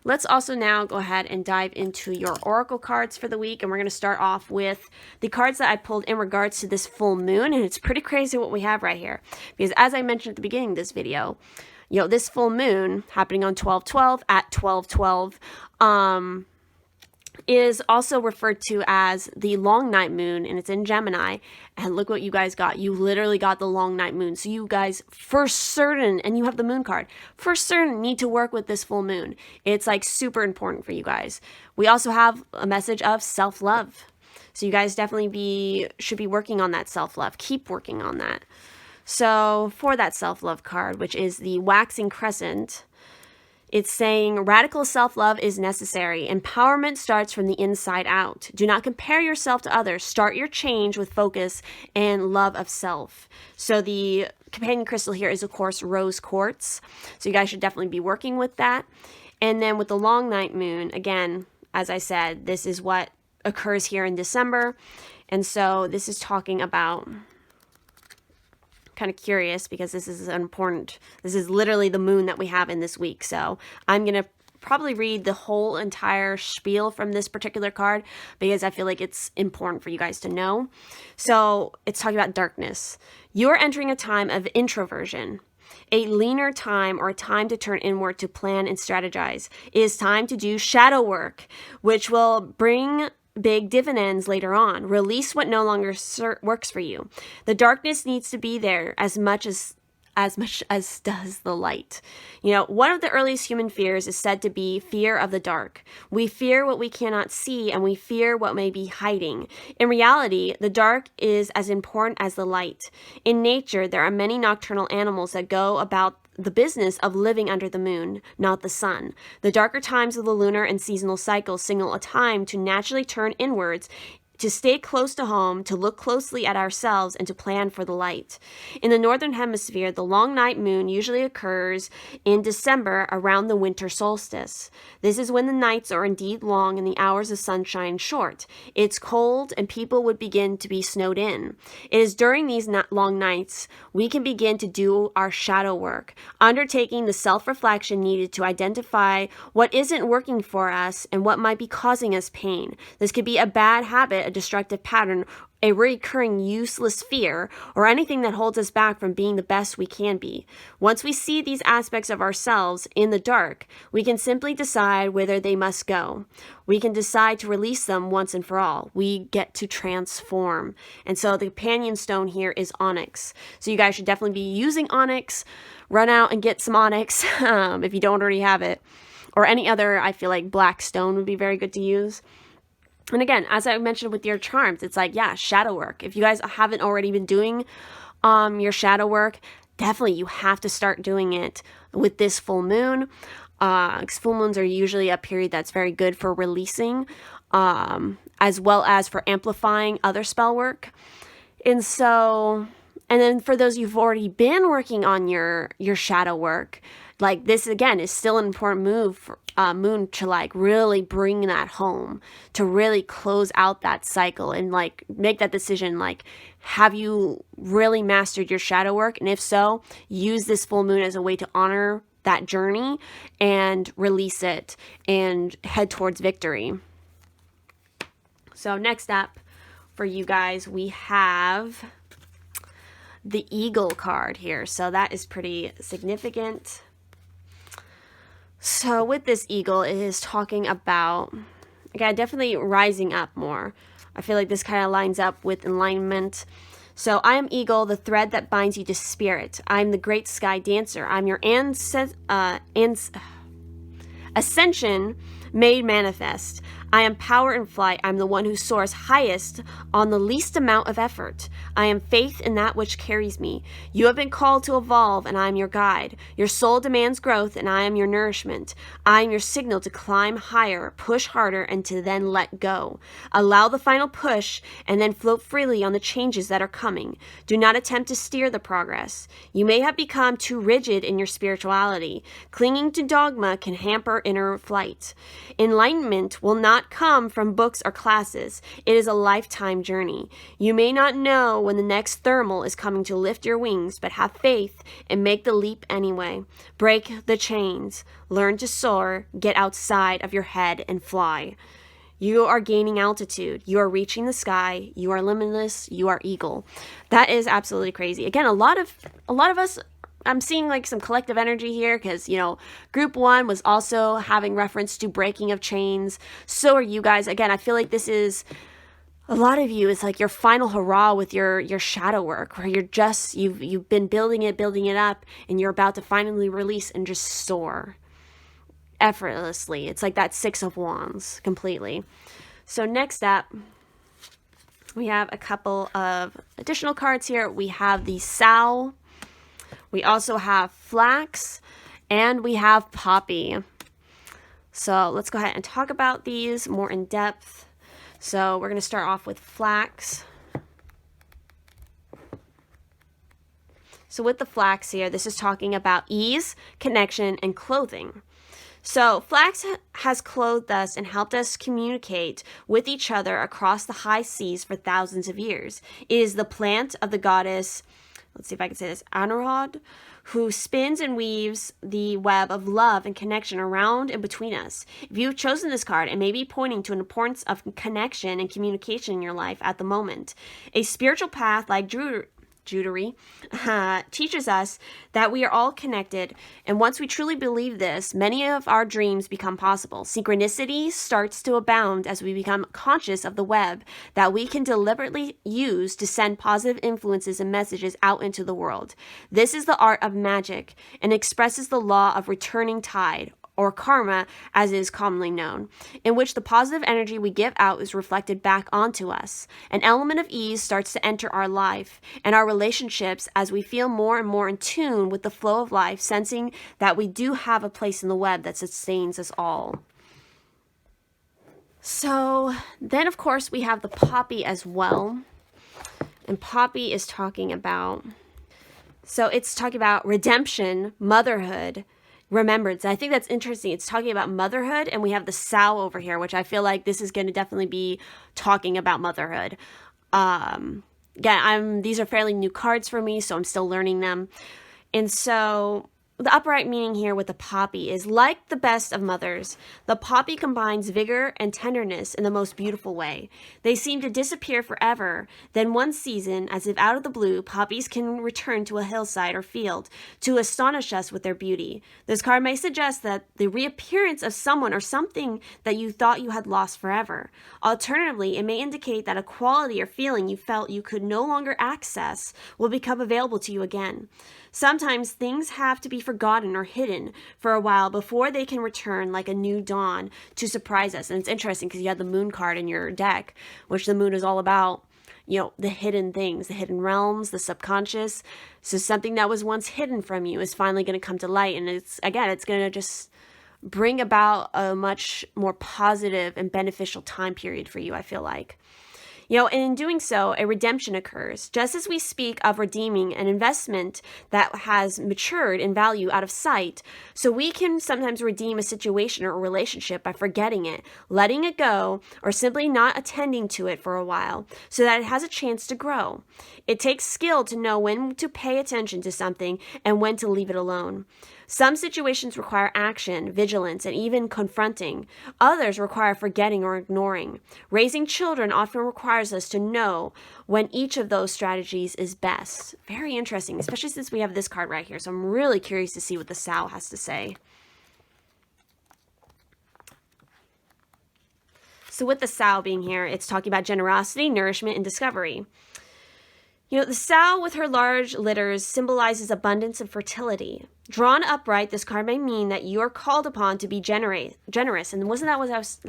let's also now go ahead and dive into your oracle cards for the week. And we're going to start off with the cards that I pulled in regards to this full moon. And it's pretty crazy what we have right here, because as I mentioned at the beginning of this video, this full moon happening on 12/12 at 12/12, is also referred to as the long night moon, and it's in Gemini. And look what you guys got. You literally got the long night moon. So you guys, for certain, and you have the moon card, for certain need to work with this full moon. It's like super important for you guys. We also have a message of self-love. So you guys definitely should be working on that self-love. Keep working on that. So for that self-love card, which is the waxing crescent, it's saying radical self-love is necessary. Empowerment starts from the inside out. Do not compare yourself to others. Start your change with focus and love of self. So the companion crystal here is, of course, rose quartz. So you guys should definitely be working with that. And then with the long night moon, again, as I said, this is what occurs here in December. And so this is talking about, kind of curious because this is literally the moon that we have in this week. So I'm going to probably read the whole entire spiel from this particular card because I feel like it's important for you guys to know. So it's talking about darkness. You're entering a time of introversion, a leaner time, or a time to turn inward to plan and strategize. It is time to do shadow work, which will bring big dividends later on. Release what no longer works for you. The darkness needs to be there as much as does the light. You know, one of the earliest human fears is said to be fear of the dark. We fear what we cannot see, and we fear what may be hiding. In reality, the dark is as important as the light. In nature, there are many nocturnal animals that go about the business of living under the moon, not the sun. The darker times of the lunar and seasonal cycles signal a time to naturally turn inwards, to stay close to home, to look closely at ourselves, and to plan for the light. In the northern hemisphere, the long night moon usually occurs in December around the winter solstice. This is when the nights are indeed long and the hours of sunshine short. It's cold and people would begin to be snowed in. It is during these long nights we can begin to do our shadow work, undertaking the self-reflection needed to identify what isn't working for us and what might be causing us pain. This could be a bad habit, a destructive pattern, a recurring useless fear, or anything that holds us back from being the best we can be. Once we see these aspects of ourselves in the dark, we can simply decide whether they must go. We can decide to release them once and for all. We get to transform. And so the companion stone here is onyx. So you guys should definitely be using onyx. Run out and get some onyx if you don't already have it. Or any other, I feel like black stone would be very good to use. And again, as I mentioned with your charms, it's like, yeah, shadow work. If you guys haven't already been doing your shadow work, definitely you have to start doing it with this full moon. 'Cause full moons are usually a period that's very good for releasing, as well as for amplifying other spell work. And so, and then for those you've already been working on your shadow work, like this again is still an important moon to like really bring that home, to really close out that cycle and like make that decision, like have you really mastered your shadow work? And if so, use this full moon as a way to honor that journey and release it and head towards victory. So next up for you guys, we have the Eagle card here. So that is pretty significant. So with this eagle, it is talking about, again, definitely rising up more. I feel like this kind of lines up with enlightenment. So I am eagle, the thread that binds you to spirit. I am the great sky dancer. I'm your ascension made manifest. I am power in flight. I'm the one who soars highest on the least amount of effort. I am faith in that which carries me. You have been called to evolve, and I am your guide. Your soul demands growth, and I am your nourishment. I am your signal to climb higher, push harder, and to then let go. Allow the final push, and then float freely on the changes that are coming. Do not attempt to steer the progress. You may have become too rigid in your spirituality. Clinging to dogma can hamper inner flight. Enlightenment will not come from books or classes. It is a lifetime journey. You may not know when the next thermal is coming to lift your wings, but have faith and make the leap anyway. Break the chains. Learn to soar. Get outside of your head and fly. You are gaining altitude. You are reaching the sky. You are limitless. You are eagle. That is absolutely crazy. Again, a lot of us I'm seeing like some collective energy here because, you know, group 1 was also having reference to breaking of chains. So are you guys. Again, I feel like this is, a lot of you, it's like your final hurrah with your shadow work, where you've been building it up, and you're about to finally release and just soar effortlessly. It's like that 6 of Wands completely. So next up, we have a couple of additional cards here. We have the Sow. We also have Flax, and we have Poppy. So let's go ahead and talk about these more in depth. So we're going to start off with Flax. So with the Flax here, this is talking about ease, connection, and clothing. So flax has clothed us and helped us communicate with each other across the high seas for thousands of years. It is the plant of the goddess, let's see if I can say this, Anurod, who spins and weaves the web of love and connection around and between us. If you've chosen this card, it may be pointing to an importance of connection and communication in your life at the moment. A spiritual path like Judery teaches us that we are all connected, and once we truly believe this, many of our dreams become possible. Synchronicity starts to abound as we become conscious of the web that we can deliberately use to send positive influences and messages out into the world. This is the art of magic and expresses the law of returning tide, or karma as it is commonly known, in which the positive energy we give out is reflected back onto us. An element of ease starts to enter our life and our relationships as we feel more and more in tune with the flow of life, sensing that we do have a place in the web that sustains us all. So then, of course, we have the Poppy as well. And Poppy is talking about, so it's talking about redemption, motherhood, remembrance. I think that's interesting. It's talking about motherhood, and we have the Sow over here, which I feel like this is going to definitely be talking about motherhood. Again, these are fairly new cards for me, so I'm still learning them. And so the upright meaning here with the Poppy is, like the best of mothers, the Poppy combines vigor and tenderness in the most beautiful way. They seem to disappear forever. Then one season, as if out of the blue, poppies can return to a hillside or field to astonish us with their beauty. This card may suggest that the reappearance of someone or something that you thought you had lost forever. Alternatively, it may indicate that a quality or feeling you felt you could no longer access will become available to you again. Sometimes things have to be forgotten or hidden for a while before they can return like a new dawn to surprise us. And it's interesting because you had the Moon card in your deck, which the Moon is all about, you know, the hidden things, the hidden realms, the subconscious. So something that was once hidden from you is finally going to come to light. And it's going to just bring about a much more positive and beneficial time period for you, I feel like. You know, and in doing so, a redemption occurs. Just as we speak of redeeming an investment that has matured in value out of sight, so we can sometimes redeem a situation or a relationship by forgetting it, letting it go, or simply not attending to it for a while, so that it has a chance to grow. It takes skill to know when to pay attention to something and when to leave it alone. Some situations require action, vigilance, and even confronting. Others require forgetting or ignoring. Raising children often requires us to know when each of those strategies is best. Very interesting, especially since we have this card right here. So I'm really curious to see what the Sow has to say. So with the Sow being here, it's talking about generosity, nourishment, and discovery. You know, the Sow with her large litters symbolizes abundance and fertility. Drawn upright, this card may mean that you are called upon to be generous. And wasn't that what I was,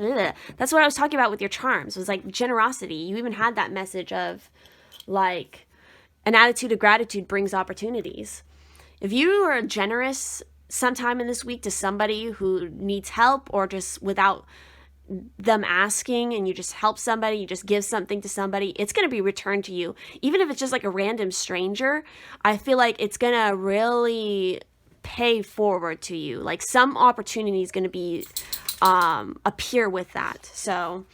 that's what I was talking about with your charms. It was like generosity. You even had that message of like an attitude of gratitude brings opportunities. If you are generous sometime in this week to somebody who needs help, or just without them asking, and you just help somebody, you just give something to somebody, it's going to be returned to you. Even if it's just like a random stranger, I feel like it's going to really pay forward to you. Like some opportunity is going to be appear with that. So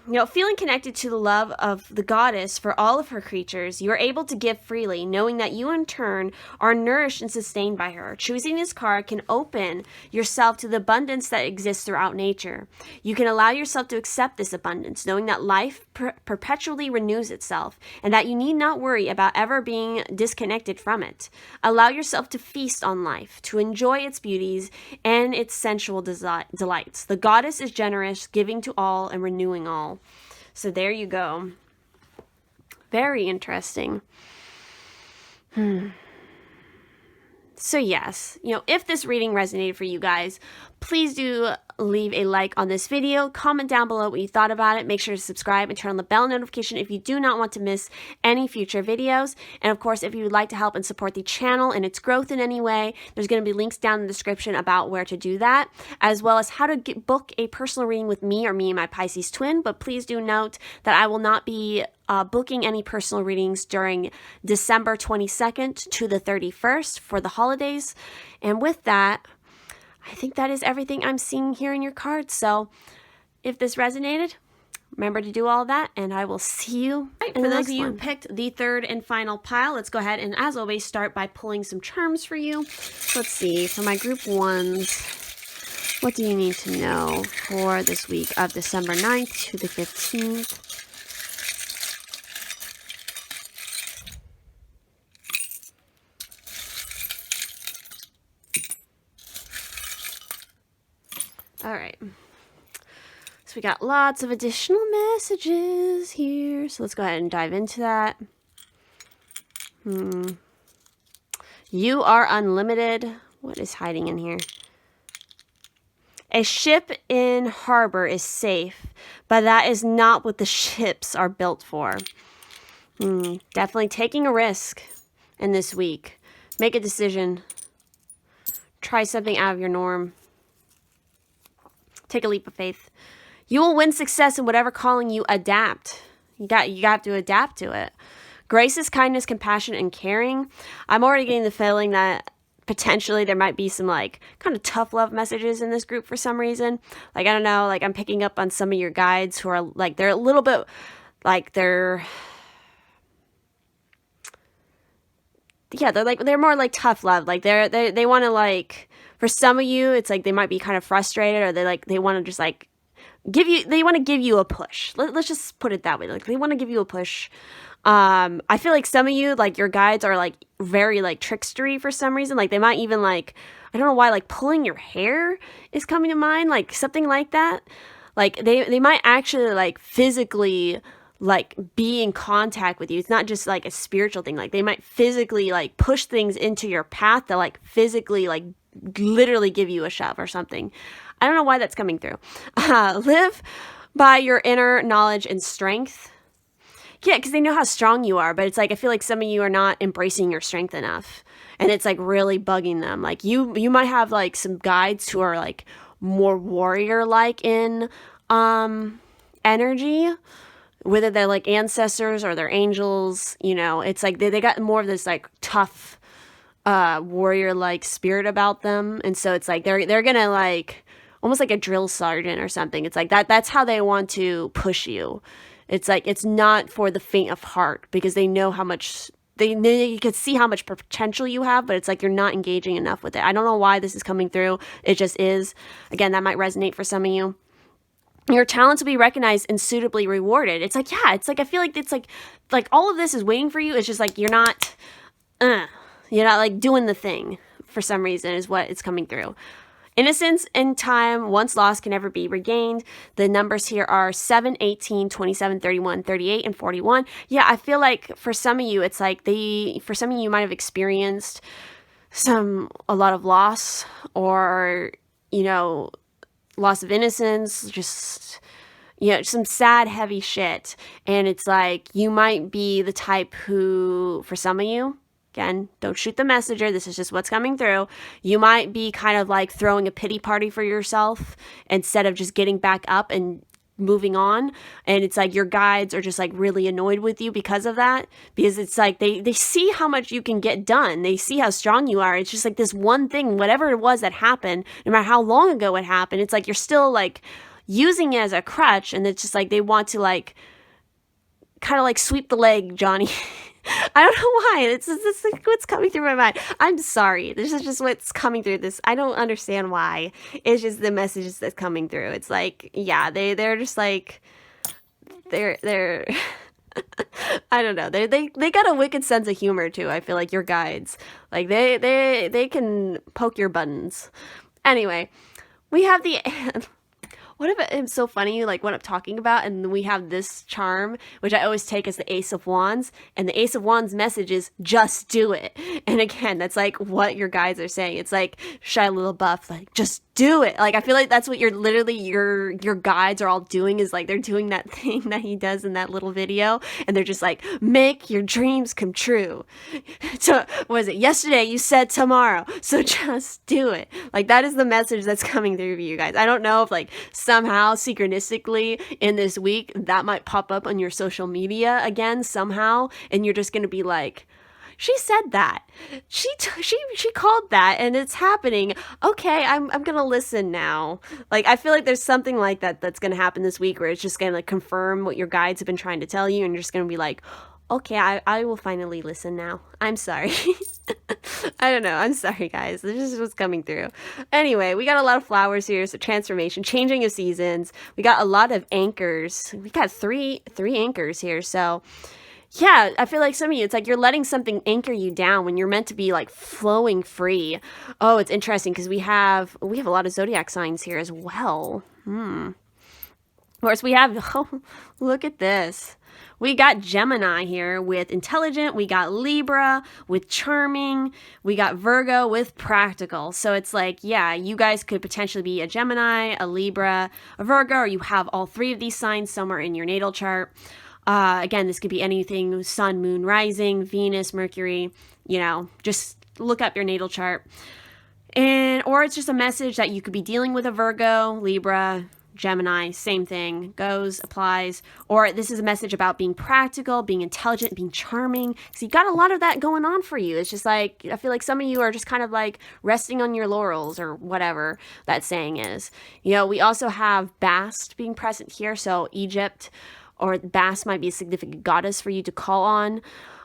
Feeling connected to the love of the goddess for all of her creatures, you are able to give freely, knowing that you in turn are nourished and sustained by her. Choosing this card can open yourself to the abundance that exists throughout nature. You can allow yourself to accept this abundance, knowing that life perpetually renews itself, and that you need not worry about ever being disconnected from it. Allow yourself to feast on life, to enjoy its beauties and its sensual delights. The goddess is generous, giving to all and renewing all. So there you go. Very interesting. So yes, if this reading resonated for you guys, please do leave a like on this video, comment down below what you thought about it, make sure to subscribe and turn on the bell notification if you do not want to miss any future videos. And of course, if you would like to help and support the channel and its growth in any way, there's going to be links down in the description about where to do that, as well as how to book a personal reading with me or me and my Pisces-Twin. But please do note that I will not be booking any personal readings during December 22nd to the 31st for the holidays. And with that, I think that is everything I'm seeing here in your cards. So if this resonated, remember to do all of that, and I will see you in the next one. For those of you who picked the third and final pile, let's go ahead and, as always, start by pulling some charms for you. Let's see, for my group ones, what do you need to know for this week of December 9th to the 15th? All right, so we got lots of additional messages here, so let's go ahead and dive into that. You are unlimited. What is hiding in here? A ship in harbor is safe, but that is not what the ships are built for. Definitely taking a risk in this week. Make a decision. Try something out of your norm. Take a leap of faith. You will win success in whatever calling you adapt. You got to adapt to it. Grace is kindness, compassion, and caring. I'm already getting the feeling that potentially there might be some kind of tough love messages in this group for some reason. I don't know, I'm picking up on some of your guides who are they're a little bit they're more tough love. They want to for some of you, it's they might be kind of frustrated, or they want to just give you a push. Let's just put it that way. They want to give you a push. I feel like some of you, your guides are very trickstery for some reason. They might even I don't know why, pulling your hair is coming to mind, something like that. They might actually physically be in contact with you. It's not just a spiritual thing. They might physically push things into your path that physically literally give you a shove or something. I don't know why that's coming through. Live by your inner knowledge and strength. Yeah, because they know how strong you are, but it's I feel like some of you are not embracing your strength enough, and it's really bugging them. You might have some guides who are more warrior in energy, whether they're ancestors or they're angels. It's they got more of this tough warrior spirit about them, and so it's they're gonna almost like a drill sergeant or something. It's that's how they want to push you. It's it's not for the faint of heart, because they know how much you can see how much potential you have, but it's you're not engaging enough with it. I don't know why this is coming through. It just is. Again, that might resonate for some of you. Your talents will be recognized and suitably rewarded. It's yeah, it's I feel like it's all of this is waiting for you. It's just you're not doing the thing for some reason is what it's coming through. Innocence and time once lost can never be regained. The numbers here are 7, 18, 27, 31, 38, and 41. Yeah, I feel for some of you, it's for some of you might have experienced a lot of loss, or, loss of innocence, just, some sad, heavy shit. And it's you might be the type who, for some of you, again, don't shoot the messenger. This is just what's coming through. You might be kind of throwing a pity party for yourself instead of just getting back up and moving on. And it's your guides are just really annoyed with you because of that. Because it's they see how much you can get done. They see how strong you are. It's just this one thing, whatever it was that happened, no matter how long ago it happened, it's you're still using it as a crutch, and it's just like they want to like kind of like sweep the leg, Johnny. I don't know why. It's like what's coming through my mind. I'm sorry. This is just what's coming through this. I don't understand why. It's just the messages that's coming through. It's like, yeah, they're just like they're I don't know. They got a wicked sense of humor too. I feel like your guides. Like they can poke your buttons. Anyway, we have the what if it's so funny, like what I'm talking about, and we have this charm, which I always take as the Ace of Wands, and the Ace of Wands message is, just do it. And again, that's like what your guides are saying. It's like Shia LaBeouf, like, just do it. Like, I feel like that's what your guides are all doing, is like, they're doing that thing that he does in that little video, and they're just like, make your dreams come true. So, what is it? Yesterday you said tomorrow, so just do it. Like, that is the message that's coming through for you guys. I don't know if like somehow synchronistically in this week that might pop up on your social media again somehow, and you're just gonna be like, she said that, she called that, and it's happening. Okay, I'm gonna listen now. Like, I feel like there's something like that that's gonna happen this week, where it's just gonna like confirm what your guides have been trying to tell you, and you're just gonna be like, okay, I will finally listen now. I'm sorry. I don't know. I'm sorry, guys. This is what's coming through. Anyway, we got a lot of flowers here. So transformation, changing of seasons. We got a lot of anchors. We got three anchors here. So yeah, I feel like some of you, it's like you're letting something anchor you down when you're meant to be like flowing free. Oh, it's interesting because we have a lot of zodiac signs here as well. Of course, we have, oh, look at this. We got Gemini here with intelligent. We got Libra with charming. We got Virgo with practical. So it's like, yeah, you guys could potentially be a Gemini, a Libra, a Virgo, or you have all three of these signs somewhere in your natal chart. Again, this could be anything: sun, moon, rising, Venus, Mercury, just look up your natal chart. Or it's just a message that you could be dealing with a Virgo, Libra, Gemini, same thing, goes, applies. Or this is a message about being practical, being intelligent, being charming. So you got a lot of that going on for you. It's just like, I feel like some of you are just kind of like resting on your laurels, or whatever that saying is. We also have Bast being present here. So Egypt, or Bast might be a significant goddess for you to call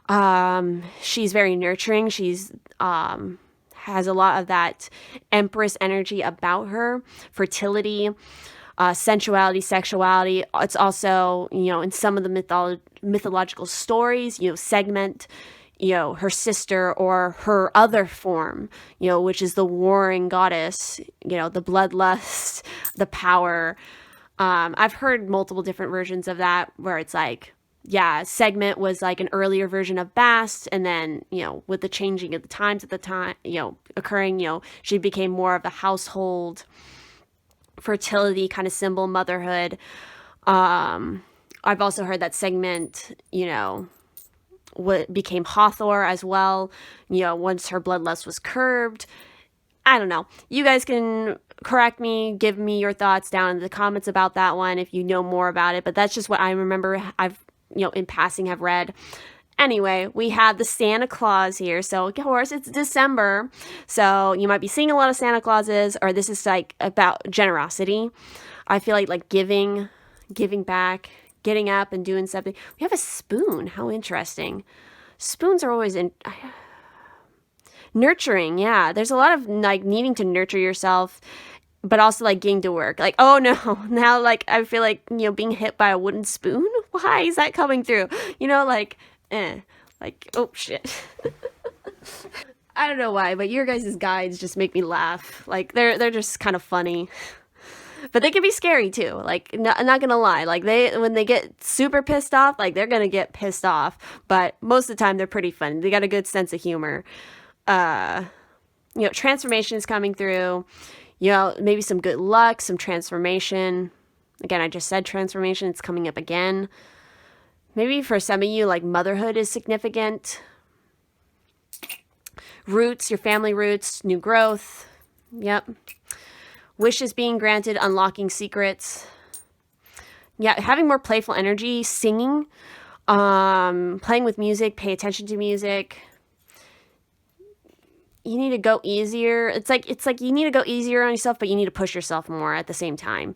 on. She's very nurturing. She's has a lot of that Empress energy about her, fertility, sensuality, sexuality. It's also, in some of the mythological stories, segment, her sister or her other form, which is the warring goddess, the bloodlust, the power. I've heard multiple different versions of that, where it's like, yeah, segment was like an earlier version of Bast, and then, with the changing of the times at the time, occurring, she became more of a household fertility kind of symbol, motherhood. I've also heard that segment, what became Hathor as well, once her bloodlust was curbed. I don't know. You guys can correct me, give me your thoughts down in the comments about that one if you know more about it, but that's just what I remember I've, in passing have read. Anyway, we have the Santa Claus here. So, of course, it's December. So you might be seeing a lot of Santa Clauses, or this is like about generosity. I feel like giving back, getting up and doing something. We have a spoon. How interesting. Spoons are always nurturing. Yeah, there's a lot of like needing to nurture yourself, but also like getting to work. Like, oh no, now like I feel like, being hit by a wooden spoon. Why is that coming through? Oh shit. I don't know why, but your guys' guides just make me laugh. Like they're just kind of funny, but they can be scary too. Like, I'm not gonna lie. Like when they get super pissed off, like they're gonna get pissed off. But most of the time they're pretty fun. They got a good sense of humor. Transformation is coming through. Maybe some good luck, some transformation. Again, I just said transformation. It's coming up again. Maybe for some of you, like motherhood is significant. Roots, your family roots, new growth. Yep. Wishes being granted, unlocking secrets. Yeah, having more playful energy, singing, playing with music, pay attention to music. You need to go easier. It's like you need to go easier on yourself, but you need to push yourself more at the same time.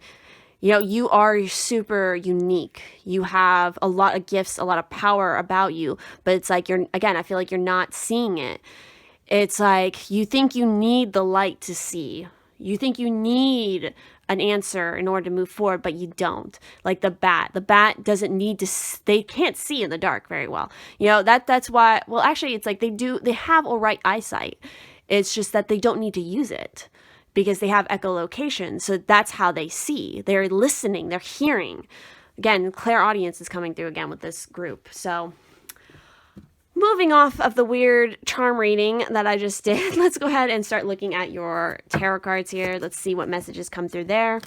You know, you are super unique. You have a lot of gifts, a lot of power about you, but it's like again, I feel like you're not seeing it. It's like you think you need the light to see. You think you need an answer in order to move forward, but you don't. Like the bat doesn't need to, they can't see in the dark very well. You know, that's why, well, actually it's like they have all right eyesight. It's just that they don't need to use it, because they have echolocation. So that's how they see. They're listening, they're hearing. Again, clairaudience is coming through again with this group. So moving off of the weird charm reading that I just did, let's go ahead and start looking at your tarot cards here. Let's see what messages come through there.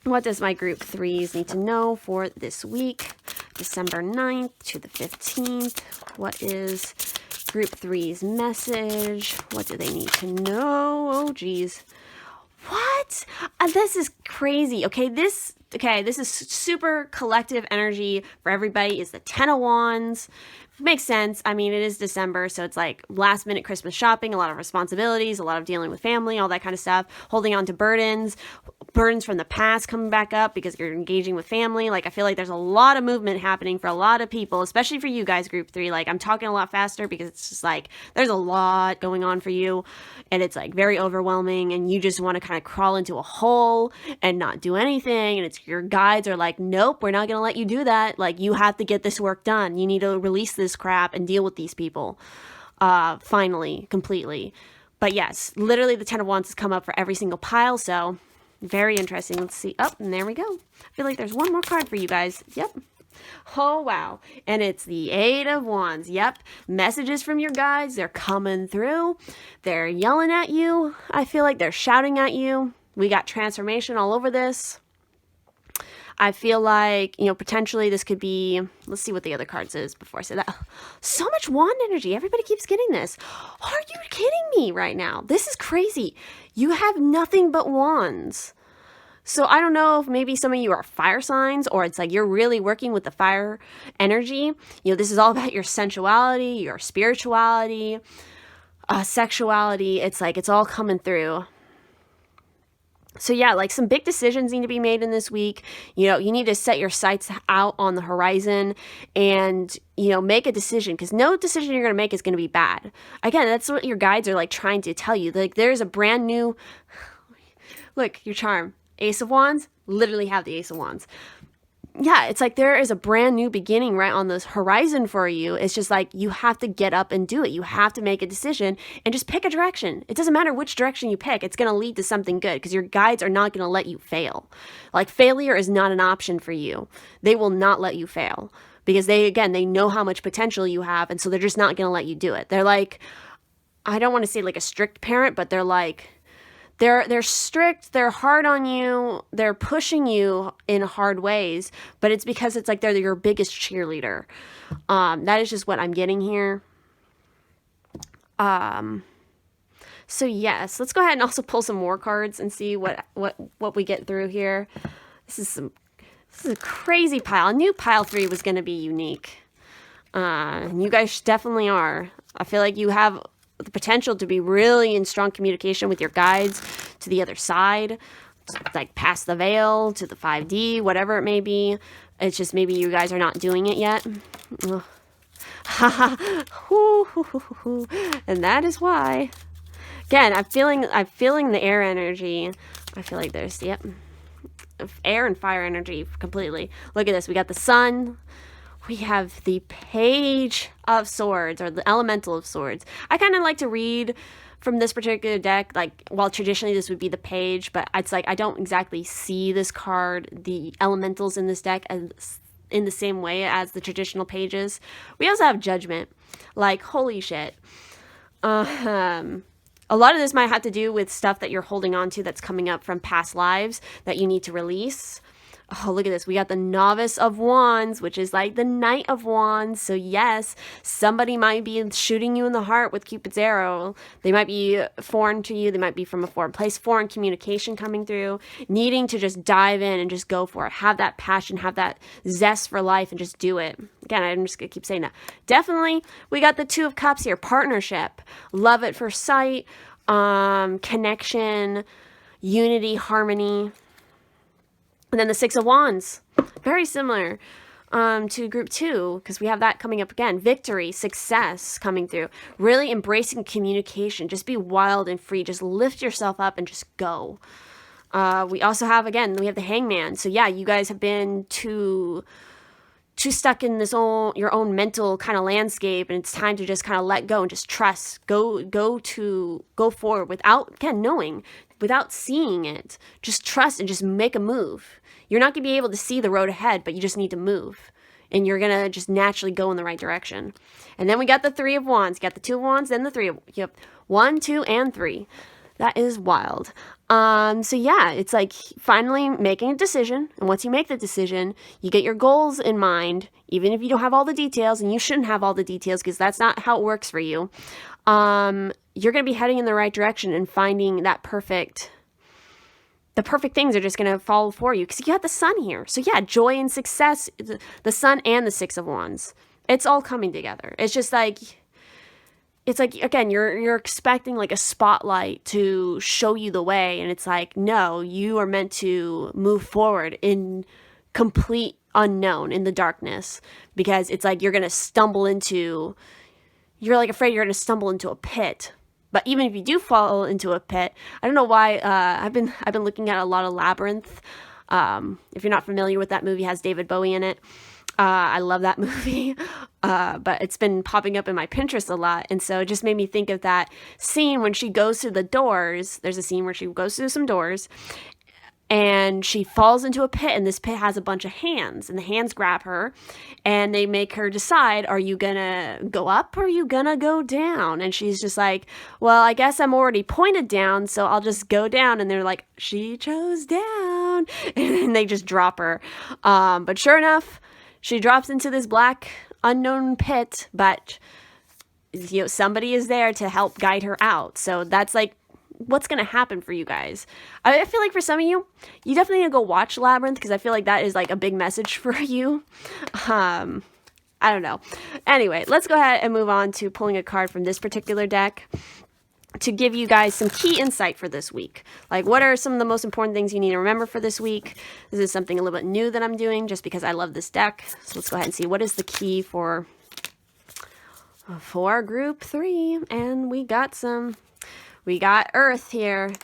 What does my group 3s need to know for this week? December 9th to the 15th. What is group 3's message? What do they need to know? Oh, geez. What? This is crazy. Okay, this is super collective energy for everybody. Is the 10 of Wands. Makes sense. I mean, it is December, so it's like last minute Christmas shopping, a lot of responsibilities, a lot of dealing with family, all that kind of stuff, holding on to burdens from the past coming back up because you're engaging with family. Like, I feel like there's a lot of movement happening for a lot of people, especially for you guys, group 3. Like, I'm talking a lot faster because it's just like there's a lot going on for you, and it's like very overwhelming, and you just want to kind of crawl into a hole and not do anything. And it's your guides are like, nope, we're not going to let you do that. Like, you have to get this work done. You need to release this crap and deal with these people finally, completely. But yes, literally the 10 of Wands has come up for every single pile, so very interesting. Let's see. Oh, and there we go. I feel like there's one more card for you guys. Yep. Oh, wow. And it's the 8 of Wands. Yep. Messages from your guides. They're coming through. They're yelling at you. I feel like they're shouting at you. We got transformation all over this. I feel like, you know, potentially this could be, let's see what the other cards is before I say that. So much wand energy. Everybody keeps getting this. Are you kidding me right now? This is crazy. You have nothing but wands. So I don't know if maybe some of you are fire signs, or it's like you're really working with the fire energy. You know, this is all about your sensuality, your spirituality, sexuality. It's like it's all coming through. So yeah, like some big decisions need to be made in this week. You know, you need to set your sights out on the horizon and, you know, make a decision, because no decision you're going to make is going to be bad. Again, that's what your guides are like trying to tell you. Like, there's a brand new, look, your charm, Ace of Wands, literally have the Ace of Wands. Yeah, it's like there is a brand new beginning right on this horizon for you. It's just like you have to get up and do it. You have to make a decision and just pick a direction. It doesn't matter which direction you pick. It's going to lead to something good, because your guides are not going to let you fail. Like, failure is not an option for you. They will not let you fail, because they know how much potential you have, and so they're just not going to let you do it. They're like, I don't want to say like a strict parent, but they're like, they're strict, they're hard on you, they're pushing you in hard ways, but it's because it's like they're your biggest cheerleader. That is just what I'm getting here. So yes, let's go ahead and also pull some more cards and see what we get through here. This is a crazy pile. I knew pile 3 was going to be unique. You guys definitely are. I feel like you have the potential to be really in strong communication with your guides to the other side, like past the veil, to the 5D, whatever it may be. It's just maybe you guys are not doing it yet. And that is why. Again, I'm feeling the air energy. I feel like there's, yep, air and fire energy completely. Look at this. We got the sun. We have the Page of Swords, or the Elemental of Swords. I kind of like to read from this particular deck, like, well, traditionally this would be the Page, but it's like I don't exactly see this card, the Elementals in this deck, as in the same way as the traditional pages. We also have Judgment. Like, holy shit. A lot of this might have to do with stuff that you're holding on to that's coming up from past lives that you need to release. Oh, look at this. We got the Novice of Wands, which is like the Knight of Wands. So yes, somebody might be shooting you in the heart with Cupid's arrow. They might be foreign to you. They might be from a foreign place, foreign communication coming through, needing to just dive in and just go for it. Have that passion, have that zest for life, and just do it. Again, I'm just going to keep saying that. Definitely, we got the Two of Cups here. Partnership, love at first sight, connection, unity, harmony. And then the Six of Wands, very similar to group 2, because we have that coming up again. Victory, success coming through. Really embracing communication. Just be wild and free. Just lift yourself up and just go. We also have, again, we have the Hangman. So yeah, you guys have been too stuck in your own mental kind of landscape, and it's time to just kind of let go and just trust. Go forward without, again, knowing, without seeing it. Just trust and just make a move. You're not going to be able to see the road ahead, but you just need to move. And you're going to just naturally go in the right direction. And then we got the Three of Wands. You got the Two of Wands, then the Three of, yep, 1, 2, and 3. That is wild. So yeah, it's like finally making a decision. And once you make the decision, you get your goals in mind, even if you don't have all the details, and you shouldn't have all the details because that's not how it works for you. You're going to be heading in the right direction and finding that the perfect things are just going to fall for you because you got the Sun here. So yeah, joy and success, the Sun and the Six of Wands, it's all coming together. It's just like, it's like, again, you're expecting like a spotlight to show you the way. And it's like, no, you are meant to move forward in complete unknown, in the darkness, because it's like you're like afraid you're going to stumble into a pit. But even if you do fall into a pit, I don't know why, I've been looking at a lot of Labyrinth. If you're not familiar with that movie, it has David Bowie in it. I love that movie, but it's been popping up in my Pinterest a lot. And so it just made me think of that scene when she goes through the doors. There's a scene where she goes through some doors and she falls into a pit, and this pit has a bunch of hands, and the hands grab her and they make her decide, are you gonna go up or are you gonna go down? And she's just like, well, I guess I'm already pointed down, so I'll just go down. And they're like, she chose down, and they just drop her. But sure enough, she drops into this black unknown pit, but somebody is there to help guide her out. So that's like what's going to happen for you guys. I feel like for some of you, you definitely need to go watch Labyrinth, because I feel like that is like a big message for you. I don't know. Anyway, let's go ahead and move on to pulling a card from this particular deck to give you guys some key insight for this week. Like, what are some of the most important things you need to remember for this week? This is something a little bit new that I'm doing just because I love this deck. So let's go ahead and see what is the key for group 3. And we got Earth here.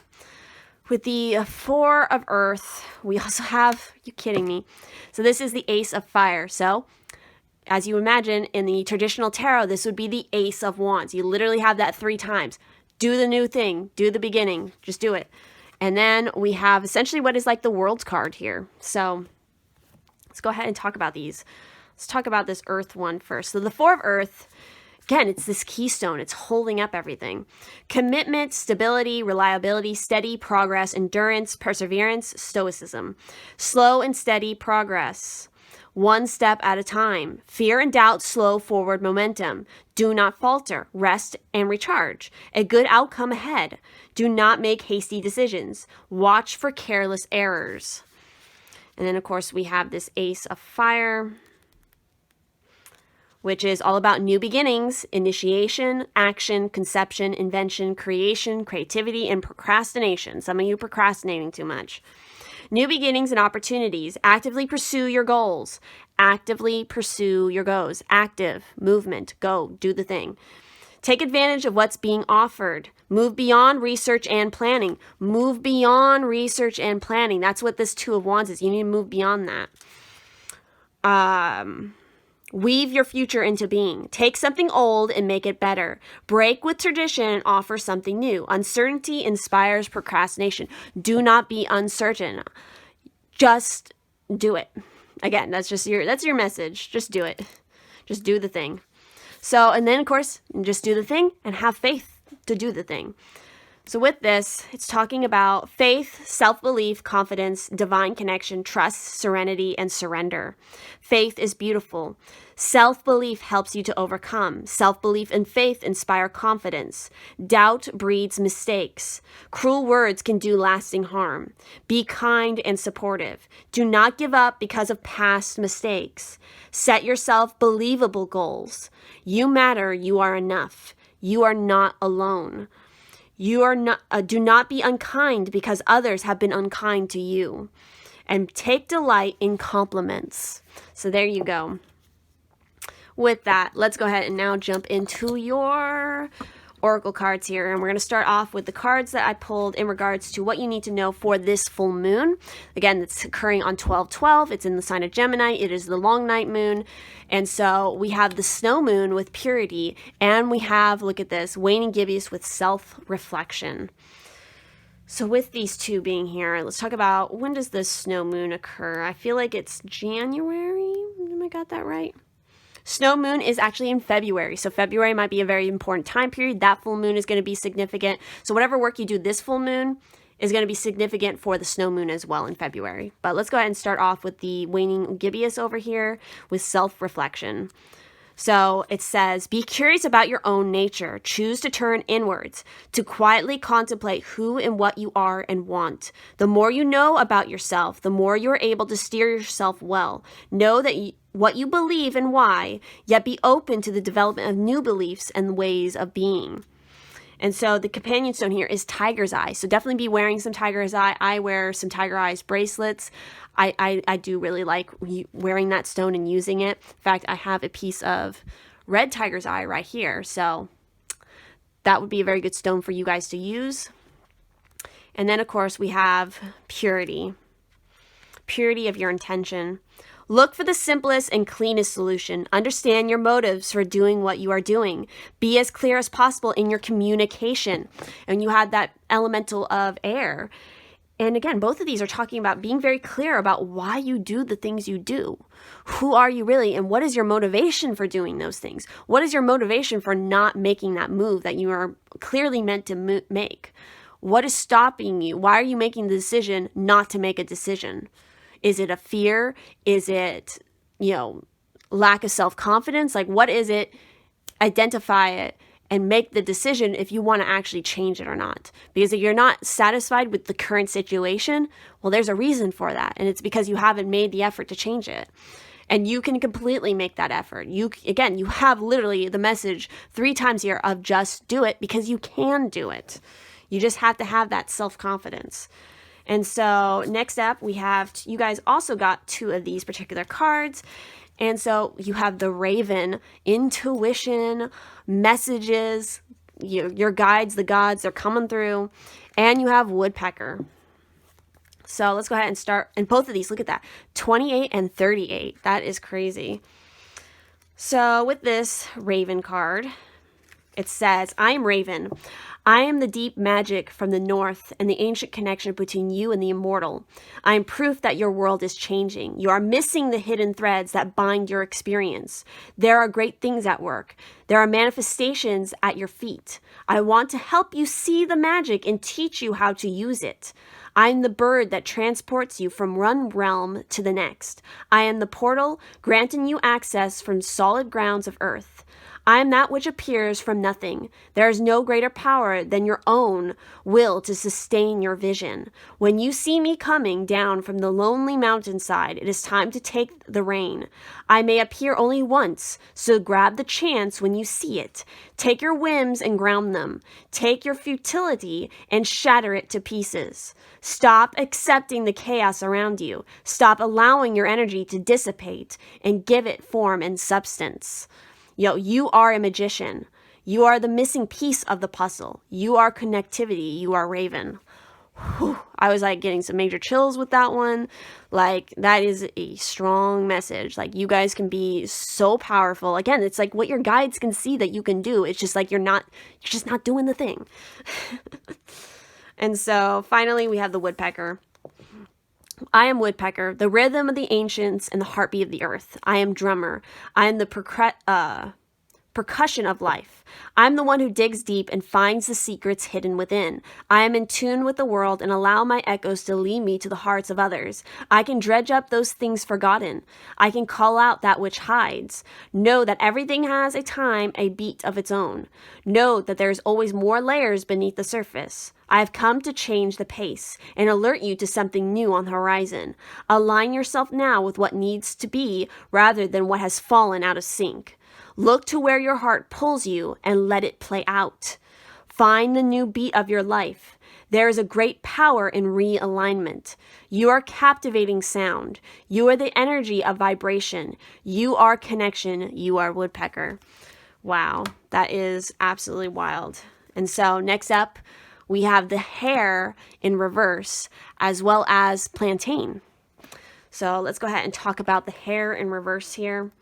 With the 4 of Earth, we also have, you kidding me? So this is the Ace of Fire. So as you imagine, in the traditional tarot, this would be the Ace of Wands. You literally have that 3 times. Do the new thing. Do the beginning. Just do it. And then we have essentially what is like the World card here. So let's go ahead and talk about these. Let's talk about this Earth one first. So the 4 of Earth, again, it's this keystone. It's holding up everything. Commitment, stability, reliability, steady progress, endurance, perseverance, stoicism. Slow and steady progress. One step at a time. Fear and doubt slow forward momentum. Do not falter. Rest and recharge. A good outcome ahead. Do not make hasty decisions. Watch for careless errors. And then, of course, we have this Ace of Fire, which is all about new beginnings, initiation, action, conception, invention, creation, creativity, and procrastination. Some of you procrastinating too much. New beginnings and opportunities. Actively pursue your goals. Actively pursue your goals. Active, movement, go, do the thing. Take advantage of what's being offered. Move beyond research and planning. Move beyond research and planning. That's what this 2 of Wands is. You need to move beyond that. Weave your future into being. Take something old and make it better. Break with tradition and offer something new. Uncertainty inspires procrastination. Do not be uncertain. Just do it. Again, that's your message. Just do it. Just do the thing. So, and then of course, just do the thing and have faith to do the thing. So with this, it's talking about faith, self-belief, confidence, divine connection, trust, serenity, and surrender. Faith is beautiful. Self-belief helps you to overcome. Self-belief and faith inspire confidence. Doubt breeds mistakes. Cruel words can do lasting harm. Be kind and supportive. Do not give up because of past mistakes. Set yourself believable goals. You matter. You are enough. You are not alone. You are not. Do not be unkind because others have been unkind to you. and take delight in compliments. So there you go. With that, let's go ahead and now jump into your oracle cards here, and we're going to start off with the cards that I pulled in regards to what you need to know for this full moon. Again, it's occurring on 12/12. It's in the sign of Gemini. It is the long night moon, and so we have the snow moon with purity, and we have, look at this, waning gibbous with self-reflection. So with these two being here, let's talk about, when does the snow moon occur? I feel like it's January. Am I got that right? Snow moon is actually in February, so February might be a very important time period. That full moon is going to be significant. So whatever work you do this full moon is going to be significant for the snow moon as well in February. But let's go ahead and start off with the waning gibbous over here with self-reflection. So it says, be curious about your own nature. Choose to turn inwards, to quietly contemplate who and what you are and want. The more you know about yourself, the more you are able to steer yourself well. Know that what you believe and why, yet be open to the development of new beliefs and ways of being. And so the companion stone here is tiger's eye. So definitely be wearing some tiger's eye. I wear some tiger eyes bracelets. I do really like wearing that stone and using it. In fact, I have a piece of red tiger's eye right here. So that would be a very good stone for you guys to use. And then, of course, we have purity. Purity of your intention. Look for the simplest and cleanest solution. Understand your motives for doing what you are doing. Be as clear as possible in your communication. And you have that elemental of air. And again, both of these are talking about being very clear about why you do the things you do. Who are you really? And what is your motivation for doing those things? What is your motivation for not making that move that you are clearly meant to make? What is stopping you? Why are you making the decision not to make a decision? Is it a fear? Is it, lack of self-confidence? Like, what is it? Identify it and make the decision if you want to actually change it or not. Because if you're not satisfied with the current situation, well, there's a reason for that. And it's because you haven't made the effort to change it. And you can completely make that effort. You have literally the message 3 times here of just do it, because you can do it. You just have to have that self-confidence. And so next up, we have, you guys also got 2 of these particular cards. And so you have the Raven, intuition, messages, your guides, the gods, they're coming through. And you have Woodpecker. So let's go ahead and start. And both of these, look at that, 28 and 38. That is crazy. So with this Raven card, it says, I am Raven. I am the deep magic from the north and the ancient connection between you and the immortal. I am proof that your world is changing. You are missing the hidden threads that bind your experience. There are great things at work. There are manifestations at your feet. I want to help you see the magic and teach you how to use it. I am the bird that transports you from one realm to the next. I am the portal granting you access from solid grounds of earth. I am that which appears from nothing. There is no greater power than your own will to sustain your vision. When you see me coming down from the lonely mountainside, it is time to take the rein. I may appear only once, so grab the chance when you see it. Take your whims and ground them. Take your futility and shatter it to pieces. Stop accepting the chaos around you. Stop allowing your energy to dissipate and give it form and substance. You are a magician. You are the missing piece of the puzzle. You are connectivity. You are Raven. Whew. I was getting some major chills with that one. That is a strong message. You guys can be so powerful. Again, it's what your guides can see that you can do. It's just you're just not doing the thing. And so finally we have the Woodpecker. I am Woodpecker, the rhythm of the ancients and the heartbeat of the earth. I am Drummer. I am the percussion of life. I'm the one who digs deep and finds the secrets hidden within. I am in tune with the world and allow my echoes to lead me to the hearts of others. I can dredge up those things forgotten. I can call out that which hides. Know that everything has a time, a beat of its own. Know that there is always more layers beneath the surface. I have come to change the pace and alert you to something new on the horizon. Align yourself now with what needs to be rather than what has fallen out of sync. Look to where your heart pulls you and let it play out. Find the new beat of your life. There is a great power in realignment. You are captivating sound. You are the energy of vibration. You are connection. You are woodpecker. Wow, that is absolutely wild. And so next up, we have the hare in reverse as well as plantain. So let's go ahead and talk about the hare in reverse here.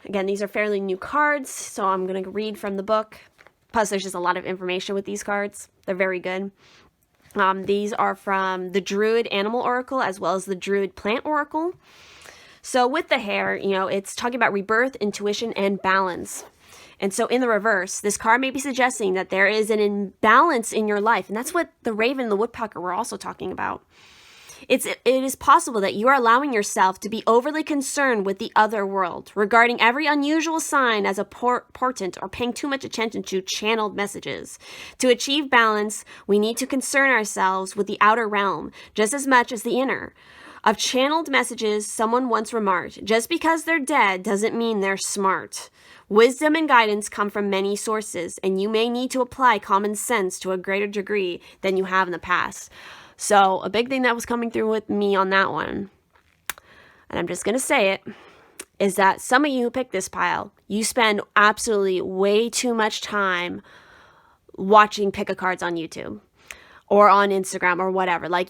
Again, these are fairly new cards, so I'm going to read from the book. Plus, there's just a lot of information with these cards. They're very good. These are from the Druid Animal Oracle as well as the Druid Plant Oracle. So with the hare, you know, it's talking about rebirth, intuition, and balance. And so in the reverse, this card may be suggesting that there is an imbalance in your life. And that's what the raven and the woodpecker were also talking about. It is possible that you are allowing yourself to be overly concerned with the other world, regarding every unusual sign as a portent or paying too much attention to channeled messages. To achieve balance, we need to concern ourselves with the outer realm just as much as the inner. Of channeled messages, someone once remarked, just because they're dead doesn't mean they're smart. Wisdom and guidance come from many sources, and you may need to apply common sense to a greater degree than you have in the past. So a big thing that was coming through with me on that one, and I'm just going to say it, is that some of you who picked this pile, you spend absolutely way too much time watching pick-a-cards on YouTube or on Instagram or whatever. Like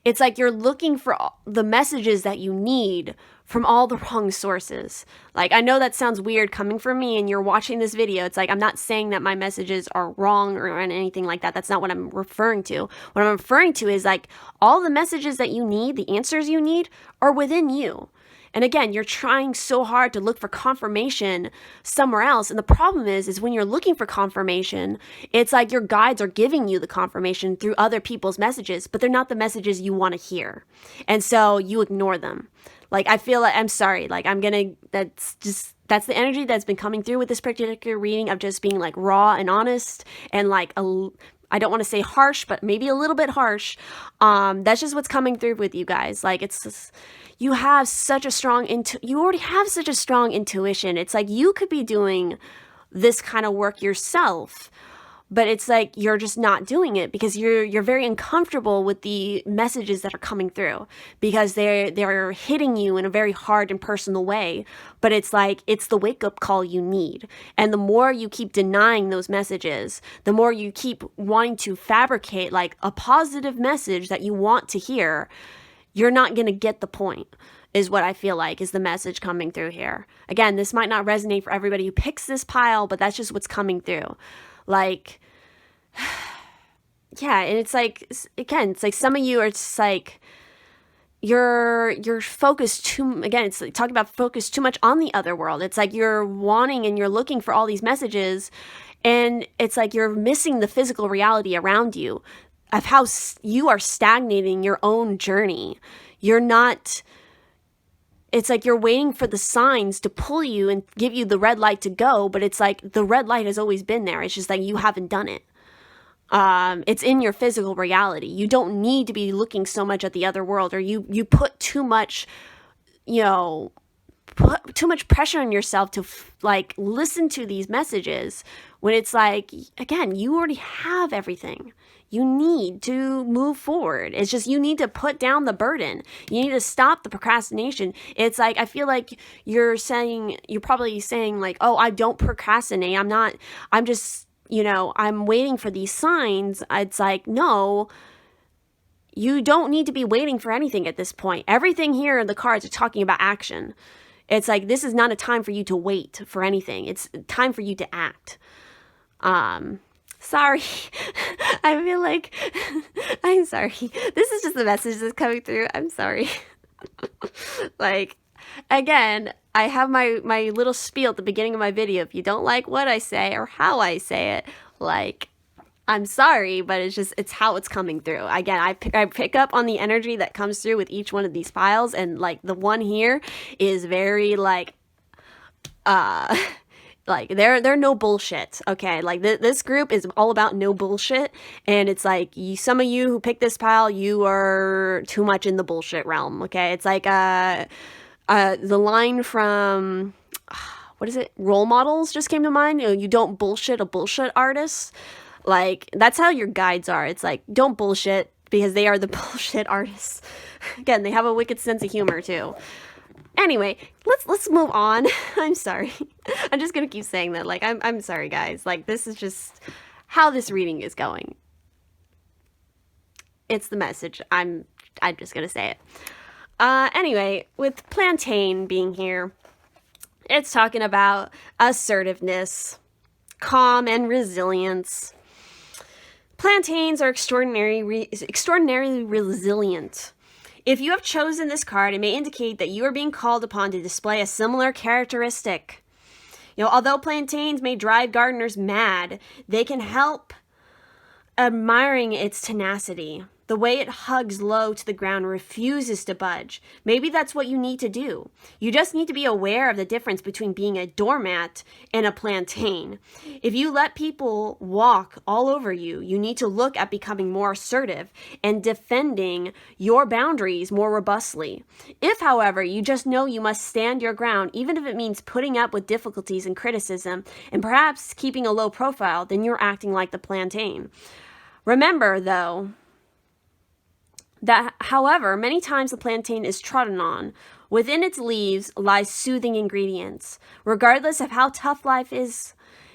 it's like you're looking for the messages that you need from all the wrong sources. Like, I know that sounds weird coming from me and you're watching this video. It's like, I'm not saying that my messages are wrong or anything like that. That's not what I'm referring to. What I'm referring to is like all the messages that you need, the answers you need are within you. And again, you're trying so hard to look for confirmation somewhere else. And the problem is when you're looking for confirmation, it's like your guides are giving you the confirmation through other people's messages, but they're not the messages you want to hear. And so you ignore them. Like, I feel like, I'm sorry, like that's the energy that's been coming through with this particular reading of just being like raw and honest and like I don't want to say harsh, but maybe a little bit harsh. That's just what's coming through with you guys. Like, it's just, you have such a strong you already have such a strong intuition. It's like you could be doing this kind of work yourself, but it's like you're just not doing it because you're very uncomfortable with the messages that are coming through because they're hitting you in a very hard and personal way. But it's like it's the wake-up call you need. And the more you keep denying those messages, the more you keep wanting to fabricate like a positive message that you want to hear, you're not going to get the point, is what I feel like is the message coming through here. Again, this might not resonate for everybody who picks this pile, but that's just what's coming through. Like, yeah, and it's like, again, it's like some of you are just like, you're focused again, it's like talking about focus too much on the other world. It's like you're wanting and you're looking for all these messages, and it's like you're missing the physical reality around you of how you are stagnating your own journey. You're not... It's like you're waiting for the signs to pull you and give you the red light to go, but it's like the red light has always been there. It's just like you haven't done it. It's in your physical reality. You don't need to be looking so much at the other world, or you put too much, put too much pressure on yourself to like listen to these messages when it's like, again, you already have everything you need to move forward. It's just you need to put down the burden. You need to stop the procrastination. It's like I feel like you're probably saying like, oh, I don't procrastinate. I'm just, I'm waiting for these signs. It's like, no, you don't need to be waiting for anything at this point. Everything here in the cards are talking about action. It's like this is not a time for you to wait for anything. It's time for you to act. Sorry. I feel like I'm sorry. This is just the message that's coming through. I'm sorry. Like, again, I have my little spiel at the beginning of my video. If you don't like what I say or how I say it, like, I'm sorry, but it's how it's coming through. Again, I pick up on the energy that comes through with each one of these files, and like the one here is very like they're no bullshit. Okay, like this group is all about no bullshit, and it's like some of you who picked this pile, you are too much in the bullshit realm. Okay, it's like the line from what is it? Role models just came to mind. You know, you don't bullshit a bullshit artist. Like, that's how your guides are. It's like, don't bullshit, because they are the bullshit artists. Again, they have a wicked sense of humor too. Anyway, let's move on. I'm sorry. I'm just gonna keep saying that. Like, I'm sorry, guys. Like, this is just how this reading is going. It's the message. I'm just gonna say it. Anyway, with Plantain being here, it's talking about assertiveness, calm, and resilience. Plantains are extraordinarily resilient. If you have chosen this card, it may indicate that you are being called upon to display a similar characteristic. You know, although plantains may drive gardeners mad, they can help admiring its tenacity. The way it hugs low to the ground and refuses to budge. Maybe that's what you need to do. You just need to be aware of the difference between being a doormat and a plantain. If you let people walk all over you, you need to look at becoming more assertive and defending your boundaries more robustly. If, however, you just know you must stand your ground, even if it means putting up with difficulties and criticism, and perhaps keeping a low profile, then you're acting like the plantain. Remember, though, that, however, many times the plantain is trodden on. Within its leaves lies soothing ingredients. Regardless of how tough life is,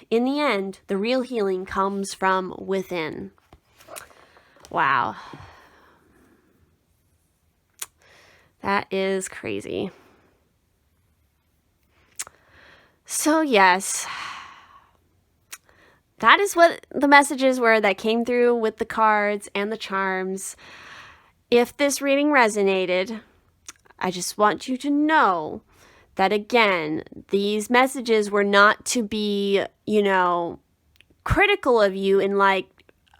in the end, the real healing comes from within. Wow. That is crazy. So, yes, that is what the messages were that came through with the cards and the charms. If this reading resonated, I just want you to know that, again, these messages were not to be, you know, critical of you in like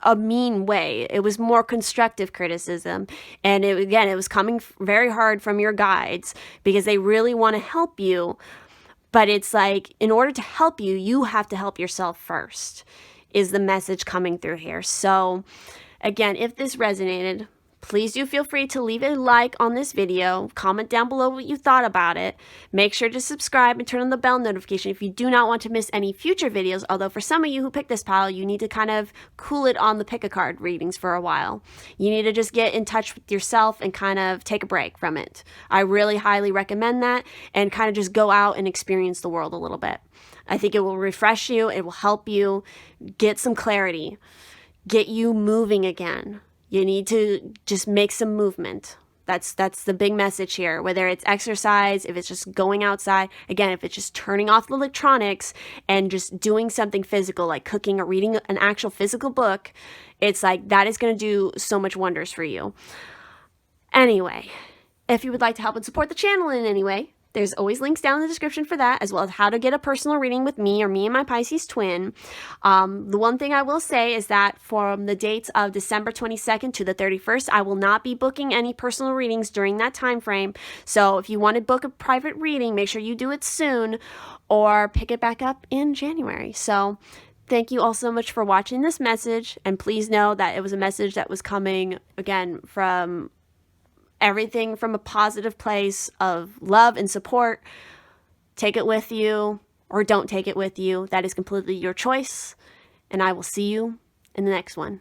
a mean way. It was more constructive criticism. And it was coming very hard from your guides because they really want to help you. But it's like, in order to help you, you have to help yourself first, is the message coming through here. So, again, if this resonated, please do feel free to leave a like on this video, comment down below what you thought about it. Make sure to subscribe and turn on the bell notification if you do not want to miss any future videos, although for some of you who picked this pile, you need to kind of cool it on the pick-a-card readings for a while. You need to just get in touch with yourself and kind of take a break from it. I really highly recommend that, and kind of just go out and experience the world a little bit. I think it will refresh you, it will help you get some clarity, get you moving again. You need to just make some movement. That's the big message here. Whether it's exercise, if it's just going outside, again, if it's just turning off the electronics and just doing something physical, like cooking or reading an actual physical book, it's like that is going to do so much wonders for you. Anyway, if you would like to help and support the channel in any way, there's always links down in the description for that, as well as how to get a personal reading with me or me and my Pisces-Twin. The one thing I will say is that from the dates of December 22nd to the 31st, I will not be booking any personal readings during that time frame. So if you want to book a private reading, make sure you do it soon or pick it back up in January. So thank you all so much for watching this message. And please know that it was a message that was coming, again, from everything from a positive place of love and support. Take it with you or don't take it with you. That is completely your choice. And I will see you in the next one.